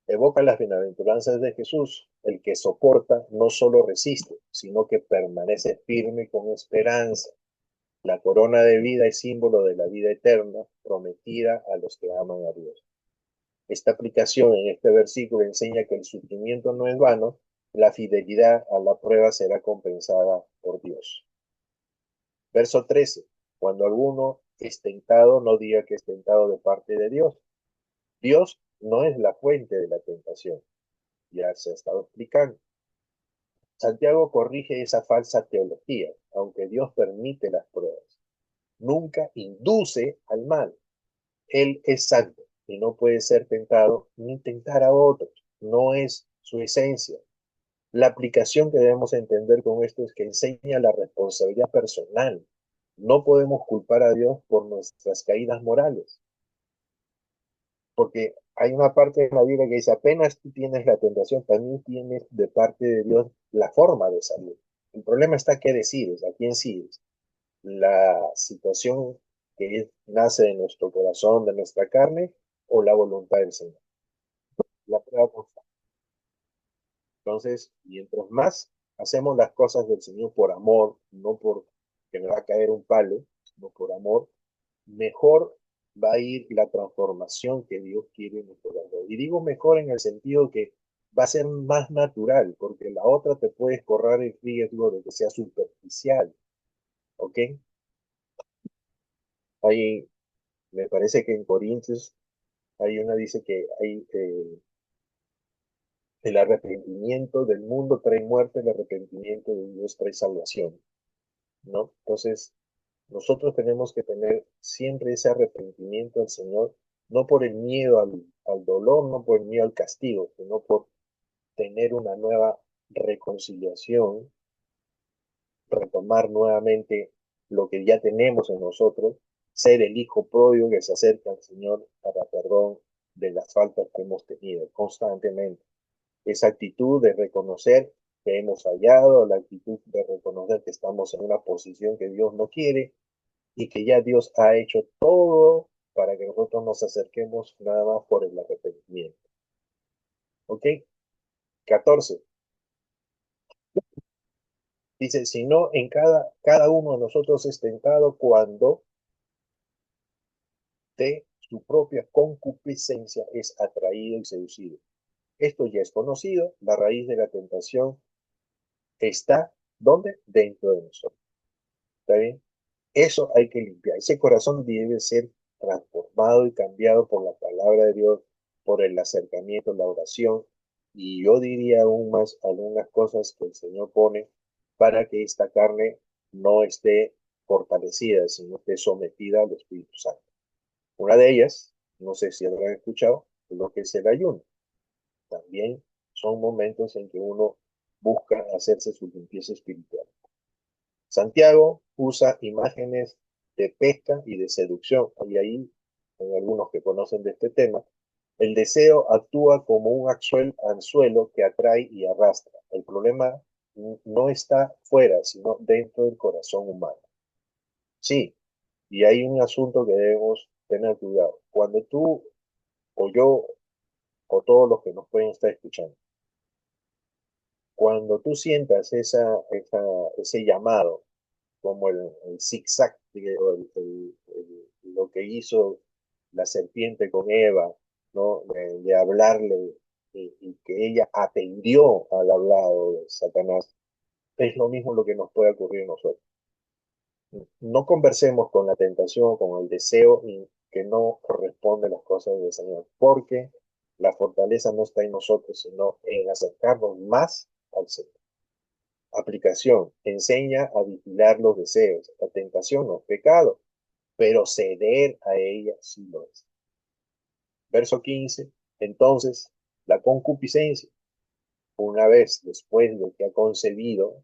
Evoca las bienaventuranzas de Jesús. El que soporta no solo resiste, sino que permanece firme con esperanza. La corona de vida es símbolo de la vida eterna prometida a los que aman a Dios. Esta aplicación en este versículo enseña que el sufrimiento no es vano, la fidelidad a la prueba será compensada por Dios. Verso 13. Cuando alguno es tentado, no diga que es tentado de parte de Dios. Dios no es la fuente de la tentación. Ya se ha estado explicando. Santiago corrige esa falsa teología, aunque Dios permite las pruebas. Nunca induce al mal. Él es santo y no puede ser tentado ni tentar a otros. No es su esencia. La aplicación que debemos entender con esto es que enseña la responsabilidad personal. No podemos culpar a Dios por nuestras caídas morales, porque hay una parte de la Biblia que dice, apenas tú tienes la tentación, también tienes de parte de Dios la forma de salir. El problema está qué decides, a quién sigues. La situación nace de nuestro corazón, de nuestra carne, o la voluntad del Señor. La prueba constante. Entonces, mientras más hacemos las cosas del Señor por amor, no por que me va a caer un palo, sino por amor, mejor va a ir la transformación que Dios quiere en nuestro corazón. Y digo mejor en el sentido que va a ser más natural, porque la otra te puedes correr el riesgo de que sea superficial, ¿ok? Ahí me parece que en Corintios hay una dice que hay El arrepentimiento del mundo trae muerte, el arrepentimiento de Dios trae salvación, ¿no? Entonces, nosotros tenemos que tener siempre ese arrepentimiento al Señor, no por el miedo al dolor, no por el miedo al castigo, sino por tener una nueva reconciliación, retomar nuevamente lo que ya tenemos en nosotros, ser el hijo pródigo que se acerca al Señor para perdón de las faltas que hemos tenido constantemente. Esa actitud de reconocer que hemos fallado, la actitud de reconocer que estamos en una posición que Dios no quiere y que ya Dios ha hecho todo para que nosotros nos acerquemos nada más por el arrepentimiento. ¿Ok? 14. Dice, si no, en cada uno de nosotros es tentado cuando de su propia concupiscencia es atraído y seducido. Esto ya es conocido, la raíz de la tentación está, ¿dónde? Dentro de nosotros. ¿Está bien? Eso hay que limpiar. Ese corazón debe ser transformado y cambiado por la palabra de Dios, por el acercamiento, la oración. Y yo diría aún más algunas cosas que el Señor pone para que esta carne no esté fortalecida, sino esté sometida al Espíritu Santo. Una de ellas, no sé si habrán escuchado, es lo que es el ayuno. También son momentos en que uno busca hacerse su limpieza espiritual. Santiago usa imágenes de pesca y de seducción. Y ahí, en algunos que conocen de este tema, el deseo actúa como un anzuelo que atrae y arrastra. El problema no está fuera, sino dentro del corazón humano. Sí, y hay un asunto que debemos tener cuidado. Cuando tú o yo o todos los que nos pueden estar escuchando, cuando tú sientas ese llamado, como el zigzag, lo que hizo la serpiente con Eva, ¿no? De hablarle y que ella atendió al hablado de Satanás, es lo mismo lo que nos puede ocurrir a nosotros. No conversemos con la tentación, con el deseo que no corresponde a las cosas del Señor, porque la fortaleza no está en nosotros, sino en acercarnos más al Señor. Aplicación, enseña a vigilar los deseos. La tentación no es pecado, pero ceder a ella sí lo es. Verso 15, entonces, la concupiscencia, una vez después de que ha concebido,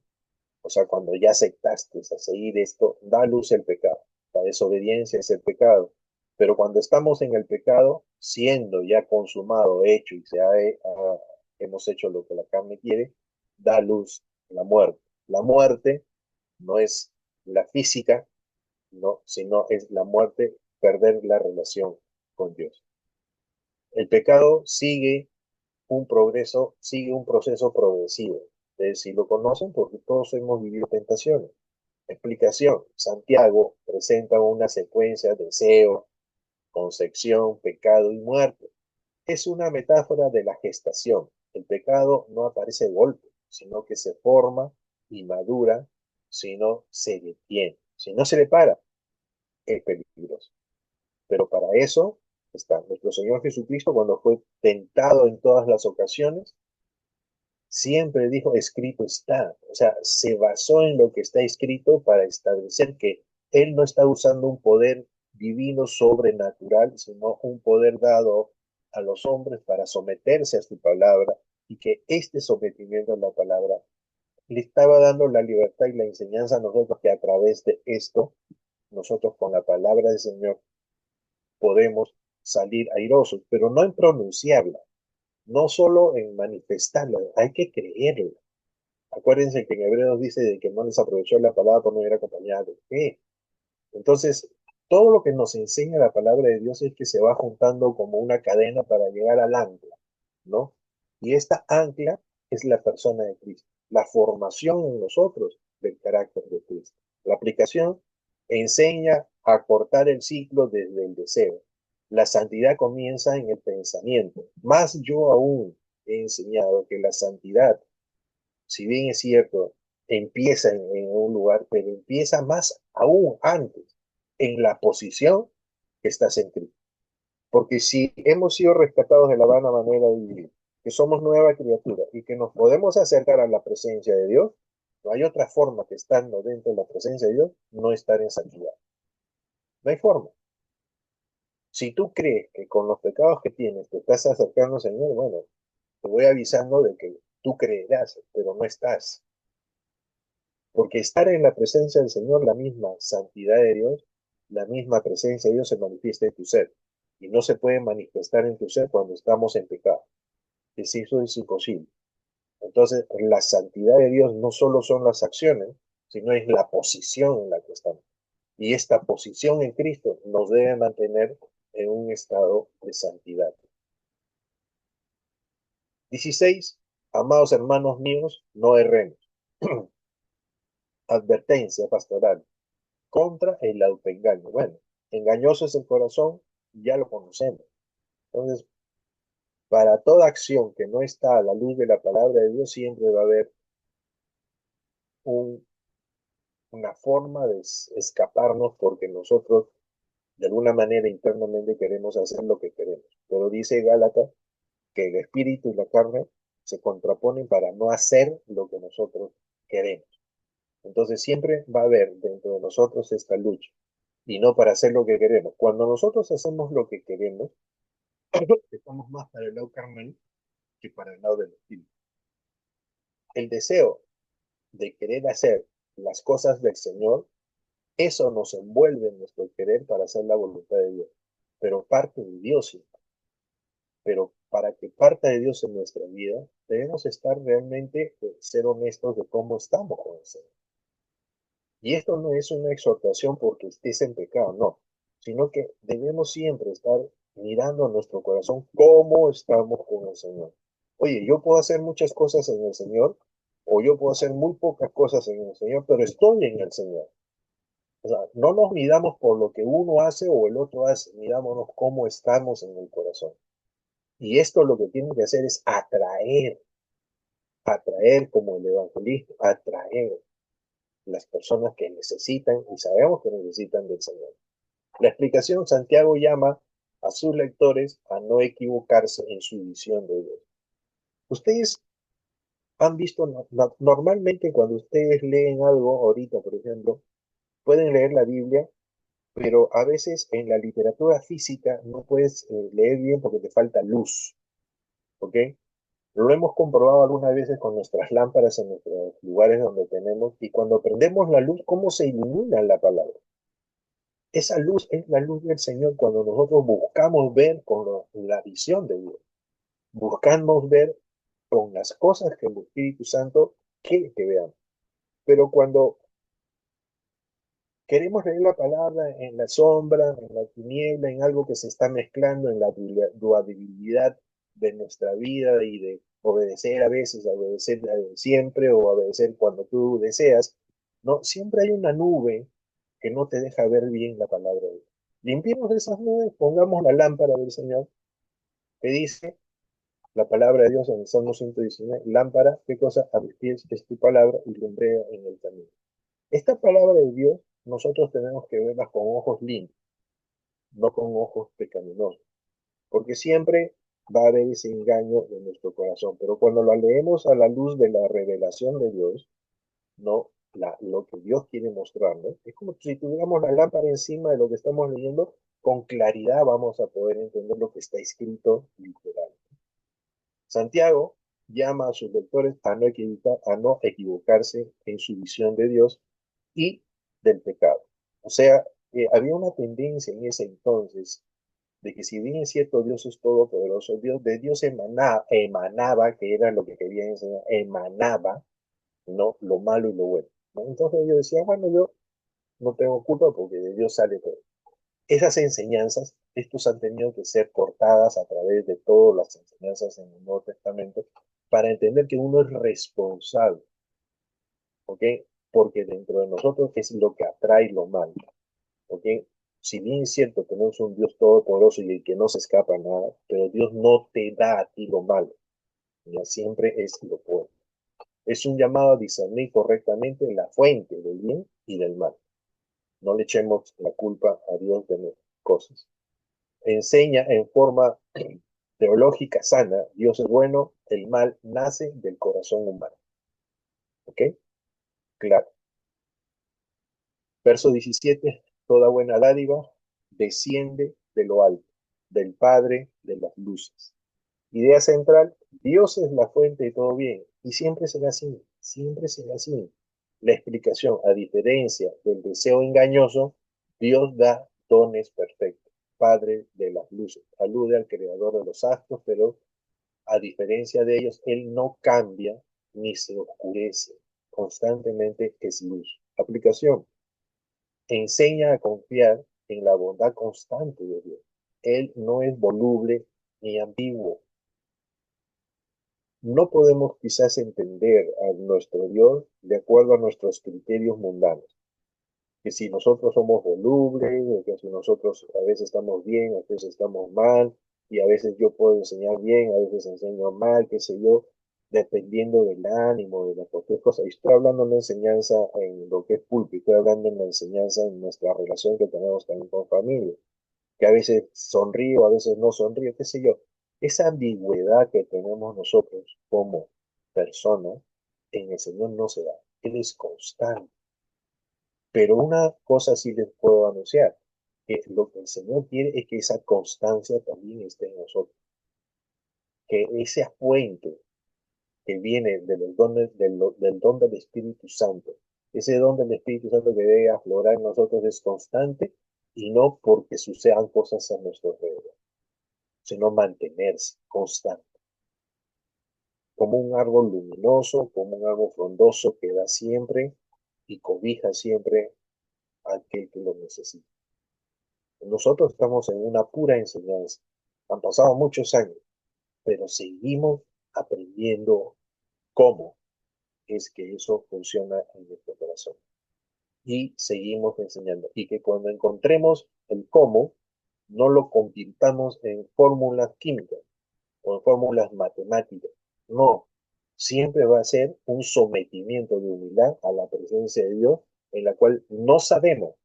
o sea, cuando ya aceptaste a seguir esto, da a luz el pecado. La desobediencia es el pecado. Pero cuando estamos en el pecado, siendo ya consumado, hecho y hemos hecho lo que la carne quiere, da a luz la muerte. La muerte no es la física, no, sino es la muerte, perder la relación con Dios. El pecado sigue un proceso progresivo. Ustedes sí lo conocen porque todos hemos vivido tentaciones. Explicación. Santiago presenta una secuencia de deseo, concepción, pecado y muerte. Es una metáfora de la gestación. El pecado no aparece de golpe, sino que se forma y madura, si no se detiene. Si no se le para, es peligroso. Pero para eso está nuestro Señor Jesucristo cuando fue tentado en todas las ocasiones, siempre dijo, escrito está. O sea, se basó en lo que está escrito para establecer que Él no está usando un poder divino sobrenatural, sino un poder dado a los hombres para someterse a su palabra y que este sometimiento a la palabra le estaba dando la libertad y la enseñanza a nosotros que a través de esto, nosotros con la palabra del Señor podemos salir airosos, pero no en pronunciarla, no solo en manifestarla, hay que creerla. Acuérdense que en Hebreos dice de que no les aprovechó la palabra por no ir acompañada de fe. Entonces, todo lo que nos enseña la palabra de Dios es que se va juntando como una cadena para llegar al ancla, ¿no? Y esta ancla es la persona de Cristo, la formación en nosotros del carácter de Cristo. La aplicación enseña a cortar el ciclo desde el deseo. La santidad comienza en el pensamiento. Más yo aún he enseñado que la santidad, si bien es cierto, empieza en un lugar, pero empieza más aún antes, en la posición que estás en Cristo. Porque si hemos sido rescatados de la vana manera de vivir, que somos nueva criatura y que nos podemos acercar a la presencia de Dios, no hay otra forma que estando dentro de la presencia de Dios, no estar en santidad. No hay forma. Si tú crees que con los pecados que tienes te estás acercando al Señor, bueno, te voy avisando de que tú creerás, pero no estás. Porque estar en la presencia del Señor, la misma santidad de Dios, la misma presencia de Dios se manifiesta en tu ser. Y no se puede manifestar en tu ser cuando estamos en pecado. Eso es imposible. Entonces, la santidad de Dios no solo son las acciones, sino es la posición en la que estamos. Y esta posición en Cristo nos debe mantener en un estado de santidad. 16. Amados hermanos míos, no erremos. Advertencia pastoral contra el autoengaño. Bueno, engañoso es el corazón, ya lo conocemos. Entonces, para toda acción que no está a la luz de la palabra de Dios, siempre va a haber una forma de escaparnos porque nosotros de alguna manera internamente queremos hacer lo que queremos. Pero dice Gálatas que el espíritu y la carne se contraponen para no hacer lo que nosotros queremos. Entonces siempre va a haber dentro de nosotros esta lucha y no para hacer lo que queremos. Cuando nosotros hacemos lo que queremos, estamos más para el lado carnal que para el lado del espíritu. El deseo de querer hacer las cosas del Señor, eso nos envuelve en nuestro querer para hacer la voluntad de Dios. Pero parte de Dios siempre. Pero para que parta de Dios en nuestra vida, debemos estar realmente, ser honestos de cómo estamos con el Señor. Y esto no es una exhortación porque estés en pecado, no, sino que debemos siempre estar mirando a nuestro corazón cómo estamos con el Señor. Oye, yo puedo hacer muchas cosas en el Señor, o yo puedo hacer muy pocas cosas en el Señor, pero estoy en el Señor. O sea, no nos midamos por lo que uno hace o el otro hace, midámonos cómo estamos en el corazón. Y esto lo que tiene que hacer es atraer como el evangelista, atraer las personas que necesitan y sabemos que necesitan del Señor. La explicación, Santiago llama a sus lectores a no equivocarse en su visión de Dios. Ustedes han visto, normalmente cuando ustedes leen algo ahorita, por ejemplo, pueden leer la Biblia, pero a veces en la literatura física no puedes leer bien porque te falta luz, ¿ok? Lo hemos comprobado algunas veces con nuestras lámparas en nuestros lugares donde tenemos, y cuando prendemos la luz, ¿cómo se ilumina la palabra? Esa luz es la luz del Señor cuando nosotros buscamos ver con la visión de Dios, buscamos ver con las cosas que el Espíritu Santo quiere que veamos. Pero cuando queremos leer la palabra en la sombra, en la tiniebla, en algo que se está mezclando en la dualidad de nuestra vida y de obedecer a veces, obedecer siempre o obedecer cuando tú deseas, ¿no? Siempre hay una nube que no te deja ver bien la palabra de Dios. Limpiemos esas nubes, pongamos la lámpara del Señor, que dice la palabra de Dios en el Salmo 119, lámpara, ¿qué cosa? A mis pies es tu palabra y lumbrera en el camino. Esta palabra de Dios nosotros tenemos que verla con ojos limpios, no con ojos pecaminosos, porque siempre va a haber ese engaño de nuestro corazón, pero cuando lo leemos a la luz de la revelación de Dios, no lo que Dios quiere mostrarnos, es como si tuviéramos la lámpara encima de lo que estamos leyendo, con claridad vamos a poder entender lo que está escrito literal. Santiago llama a sus lectores a no equivocarse en su visión de Dios y del pecado. O sea, había una tendencia en ese entonces de que si bien es cierto Dios es todopoderoso, de Dios emanaba, que era lo que quería enseñar, emanaba, ¿no? Lo malo y lo bueno, ¿no? Entonces yo decía, bueno, yo no tengo culpa porque de Dios sale todo. Esas enseñanzas, estos han tenido que ser cortadas a través de todas las enseñanzas en el Nuevo Testamento para entender que uno es responsable, ¿ok? Porque dentro de nosotros es lo que atrae lo malo, ¿ok? Si bien es cierto, tenemos un Dios todopoderoso y el que no se escapa nada, pero Dios no te da a ti lo malo, ya siempre es lo bueno. Es un llamado a discernir correctamente la fuente del bien y del mal. No le echemos la culpa a Dios de nuestras cosas. Enseña en forma teológica sana, Dios es bueno, el mal nace del corazón humano. ¿Ok? Claro. Verso 17, toda buena dádiva desciende de lo alto, del Padre de las luces. Idea central, Dios es la fuente de todo bien y siempre será así, siempre será así. La explicación, a diferencia del deseo engañoso, Dios da dones perfectos, Padre de las luces. Alude al creador de los astros, pero a diferencia de ellos, Él no cambia ni se oscurece, constantemente es luz. Aplicación, enseña a confiar en la bondad constante de Dios. Él no es voluble ni ambiguo. No podemos quizás entender a nuestro Dios de acuerdo a nuestros criterios mundanos. Que si nosotros somos volubles, o que si nosotros a veces estamos bien, a veces estamos mal, y a veces yo puedo enseñar bien, a veces enseño mal, qué sé yo, dependiendo del ánimo, de la cualquier cosa. Y estoy hablando de una enseñanza en lo que es púlpito, estoy hablando de una enseñanza en nuestra relación que tenemos también con familia, que a veces sonrío, a veces no sonrío, qué sé yo. Esa ambigüedad que tenemos nosotros como personas, en el Señor no se da. Él es constante. Pero una cosa sí les puedo anunciar, que lo que el Señor quiere es que esa constancia también esté en nosotros, que esa fuente que viene de los dones, del don del Espíritu Santo, ese don del Espíritu Santo que debe aflorar en nosotros es constante y no porque sucedan cosas a nuestro alrededor, sino mantenerse constante, como un árbol luminoso, como un árbol frondoso que da siempre y cobija siempre a aquel que lo necesita. Nosotros estamos en una pura enseñanza. Han pasado muchos años, pero seguimos aprendiendo cómo es que eso funciona en nuestro corazón. Y seguimos enseñando. Y que cuando encontremos el cómo, no lo convirtamos en fórmulas químicas o en fórmulas matemáticas. No, siempre va a ser un sometimiento de humildad a la presencia de Dios, en la cual no sabemos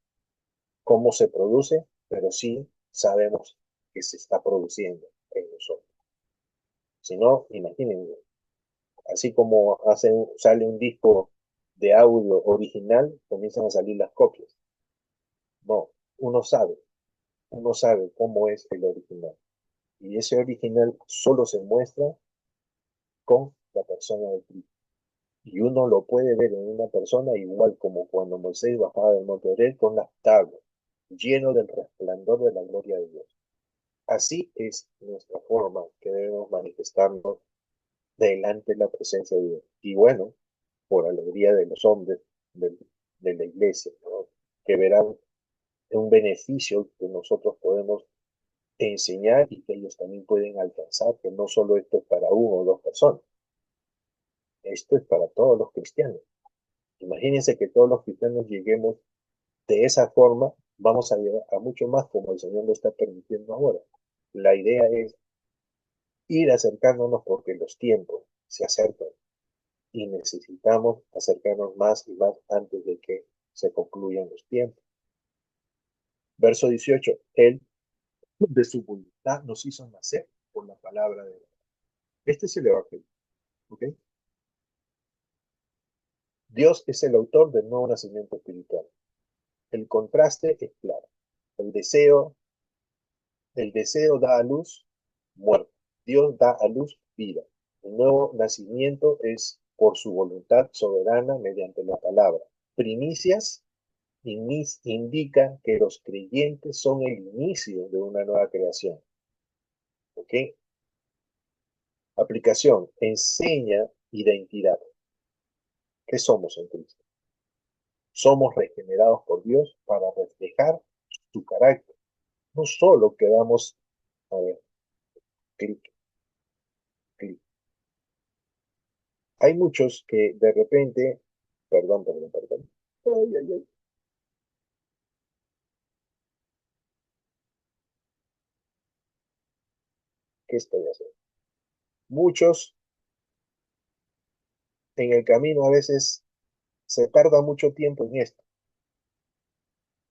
cómo se produce, pero sí sabemos que se está produciendo en nosotros. Si no, imaginen, así como sale un disco de audio original, comienzan a salir las copias. No, uno uno sabe cómo es el original. Y ese original solo se muestra con la persona de Cristo. Y uno lo puede ver en una persona igual como cuando Moisés bajaba del monte Oreb con las tablas, lleno del resplandor de la gloria de Dios. Así es nuestra forma que debemos manifestarnos delante de la presencia de Dios. Y bueno, por alegría de los hombres de la iglesia, ¿no? Que verán un beneficio que nosotros podemos enseñar y que ellos también pueden alcanzar, que no solo esto es para una o dos personas, esto es para todos los cristianos. Imagínense que todos los cristianos lleguemos de esa forma, vamos a llegar a mucho más como el Señor lo está permitiendo ahora. La idea es ir acercándonos porque los tiempos se acercan y necesitamos acercarnos más y más antes de que se concluyan los tiempos. Verso 18, Él de su voluntad nos hizo nacer por la palabra de Dios. Este es el Evangelio. ¿Ok? Dios es el autor del nuevo nacimiento espiritual. El contraste es claro. El deseo, el deseo da a luz muerte. Dios da a luz vida. El nuevo nacimiento es por su voluntad soberana mediante la palabra. Primicias indica que los creyentes son el inicio de una nueva creación. ¿Ok? Aplicación. Enseña identidad. ¿Qué somos en Cristo? Somos regenerados por Dios para reflejar su carácter. No solo quedamos, a ver, clic, clic. Hay muchos que de repente, perdón. Ay, ay, ay. ¿Qué estoy haciendo? Muchos en el camino a veces se tarda mucho tiempo en esto,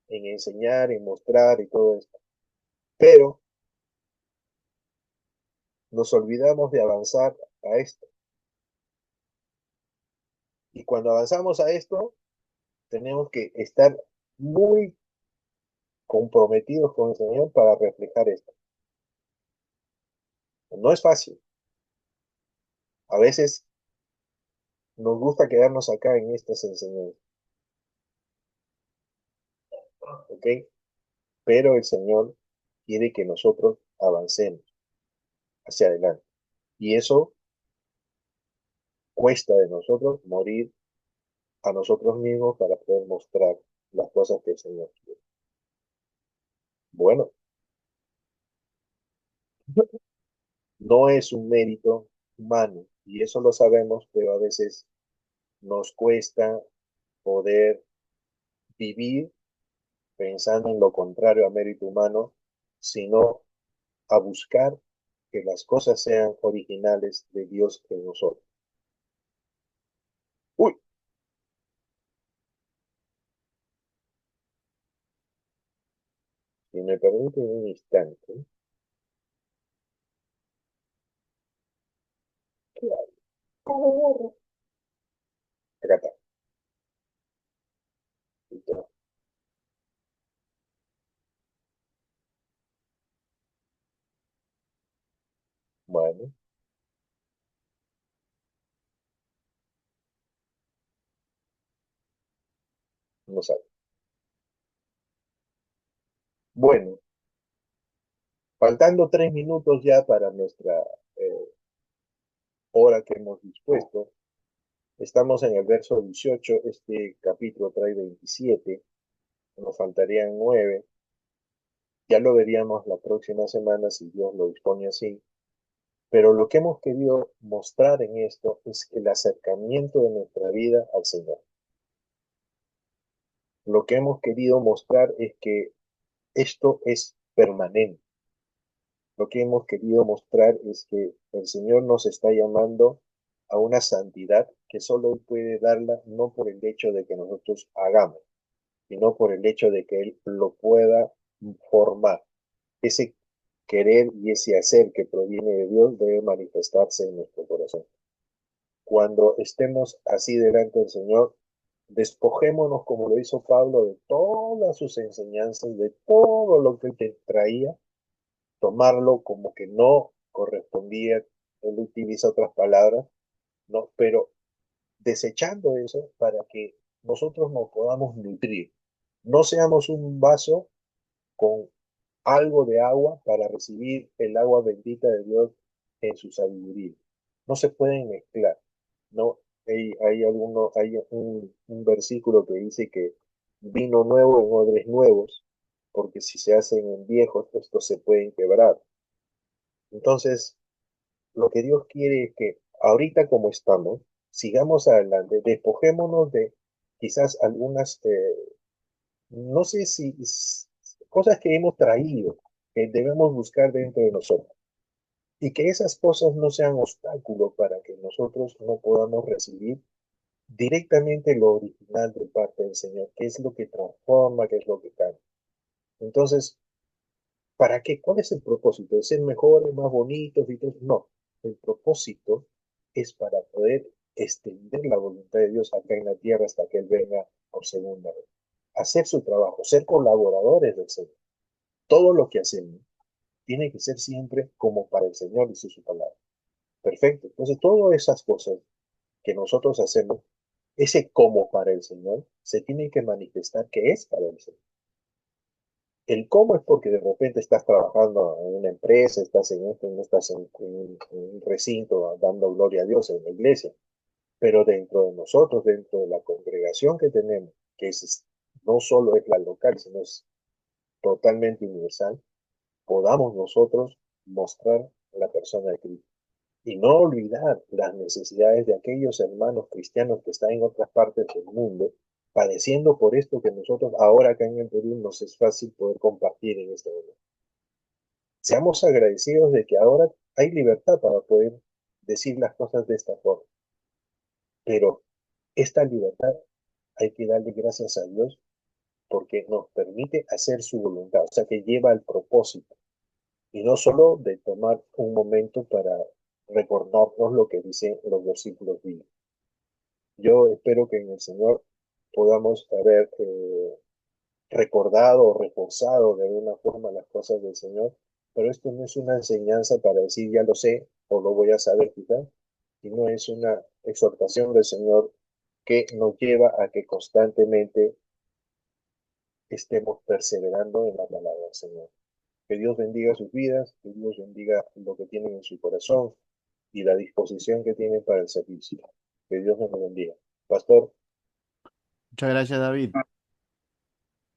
en enseñar, en mostrar y todo esto. Pero nos olvidamos de avanzar a esto. Y cuando avanzamos a esto, tenemos que estar muy comprometidos con el Señor para reflejar esto. No es fácil. A veces nos gusta quedarnos acá en estas enseñanzas, ¿ok? Pero el Señor quiere que nosotros avancemos hacia adelante. Y eso cuesta de nosotros morir a nosotros mismos para poder mostrar las cosas que el Señor quiere. Bueno, no es un mérito humano y eso lo sabemos, pero a veces nos cuesta poder vivir pensando en lo contrario a mérito humano, sino a buscar que las cosas sean originales de Dios en nosotros. Uy, si me permite un instante, ¿qué hay? ¿Cómo borro? Acá está. Listo. Bueno, no sabe. Bueno, faltando 3 minutos ya para nuestra hora que hemos dispuesto, estamos en el verso 18, este capítulo trae 27, nos faltarían 9, ya lo veríamos la próxima semana si Dios lo dispone así, pero lo que hemos querido mostrar en esto es el acercamiento de nuestra vida al Señor. Lo que hemos querido mostrar es que esto es permanente. Lo que hemos querido mostrar es que el Señor nos está llamando a una santidad que solo Él puede darla no por el hecho de que nosotros hagamos, sino por el hecho de que Él lo pueda formar. Ese querer y ese hacer que proviene de Dios debe manifestarse en nuestro corazón. Cuando estemos así delante del Señor, despojémonos, como lo hizo Pablo, de todas sus enseñanzas, de todo lo que te traía, tomarlo como que no correspondía, él utiliza otras palabras, ¿no? Pero desechando eso para que nosotros nos podamos nutrir. No seamos un vaso con algo de agua para recibir el agua bendita de Dios en su sabiduría. No se pueden mezclar, ¿no? Hay un versículo que dice que vino nuevo en odres nuevos, porque si se hacen en viejos, estos se pueden quebrar. Entonces, lo que Dios quiere es que ahorita como estamos, sigamos adelante, despojémonos de quizás algunas, no sé si cosas que hemos traído, que debemos buscar dentro de nosotros. Y que esas cosas no sean obstáculos para que nosotros no podamos recibir directamente lo original de parte del Señor, que es lo que transforma, que es lo que cambia. Entonces, ¿para qué? ¿Cuál es el propósito? ¿De ser mejores, más bonitos y todo? No, el propósito es para poder extender la voluntad de Dios acá en la tierra hasta que Él venga por segunda vez. Hacer su trabajo, ser colaboradores del Señor. Todo lo que hacemos tiene que ser siempre como para el Señor, dice su palabra. Perfecto. Entonces, todas esas cosas que nosotros hacemos, ese como para el Señor, se tiene que manifestar que es para el Señor. El cómo es porque de repente estás trabajando en una empresa, estás en esto, no estás en un recinto dando gloria a Dios en la iglesia, pero dentro de nosotros, dentro de la congregación que tenemos, que no solo es la local, sino es totalmente universal, podamos nosotros mostrar la persona de Cristo. Y no olvidar las necesidades de aquellos hermanos cristianos que están en otras partes del mundo, padeciendo por esto que nosotros ahora acá en el Perú nos es fácil poder compartir en este momento. Seamos agradecidos de que ahora hay libertad para poder decir las cosas de esta forma, pero esta libertad hay que darle gracias a Dios porque nos permite hacer su voluntad, o sea que lleva al propósito. y no solo de tomar un momento para recordarnos lo que dicen los versículos bíblicos. Yo espero que en el Señor podamos haber recordado o reforzado de alguna forma las cosas del Señor, pero esto no es una enseñanza para decir ya lo sé o lo voy a saber quizás, sino es una exhortación del Señor que nos lleva a que constantemente estemos perseverando en la palabra del Señor. Que Dios bendiga sus vidas, que Dios bendiga lo que tienen en su corazón y la disposición que tienen para el servicio. Que Dios nos lo bendiga. Pastor. Muchas gracias, David.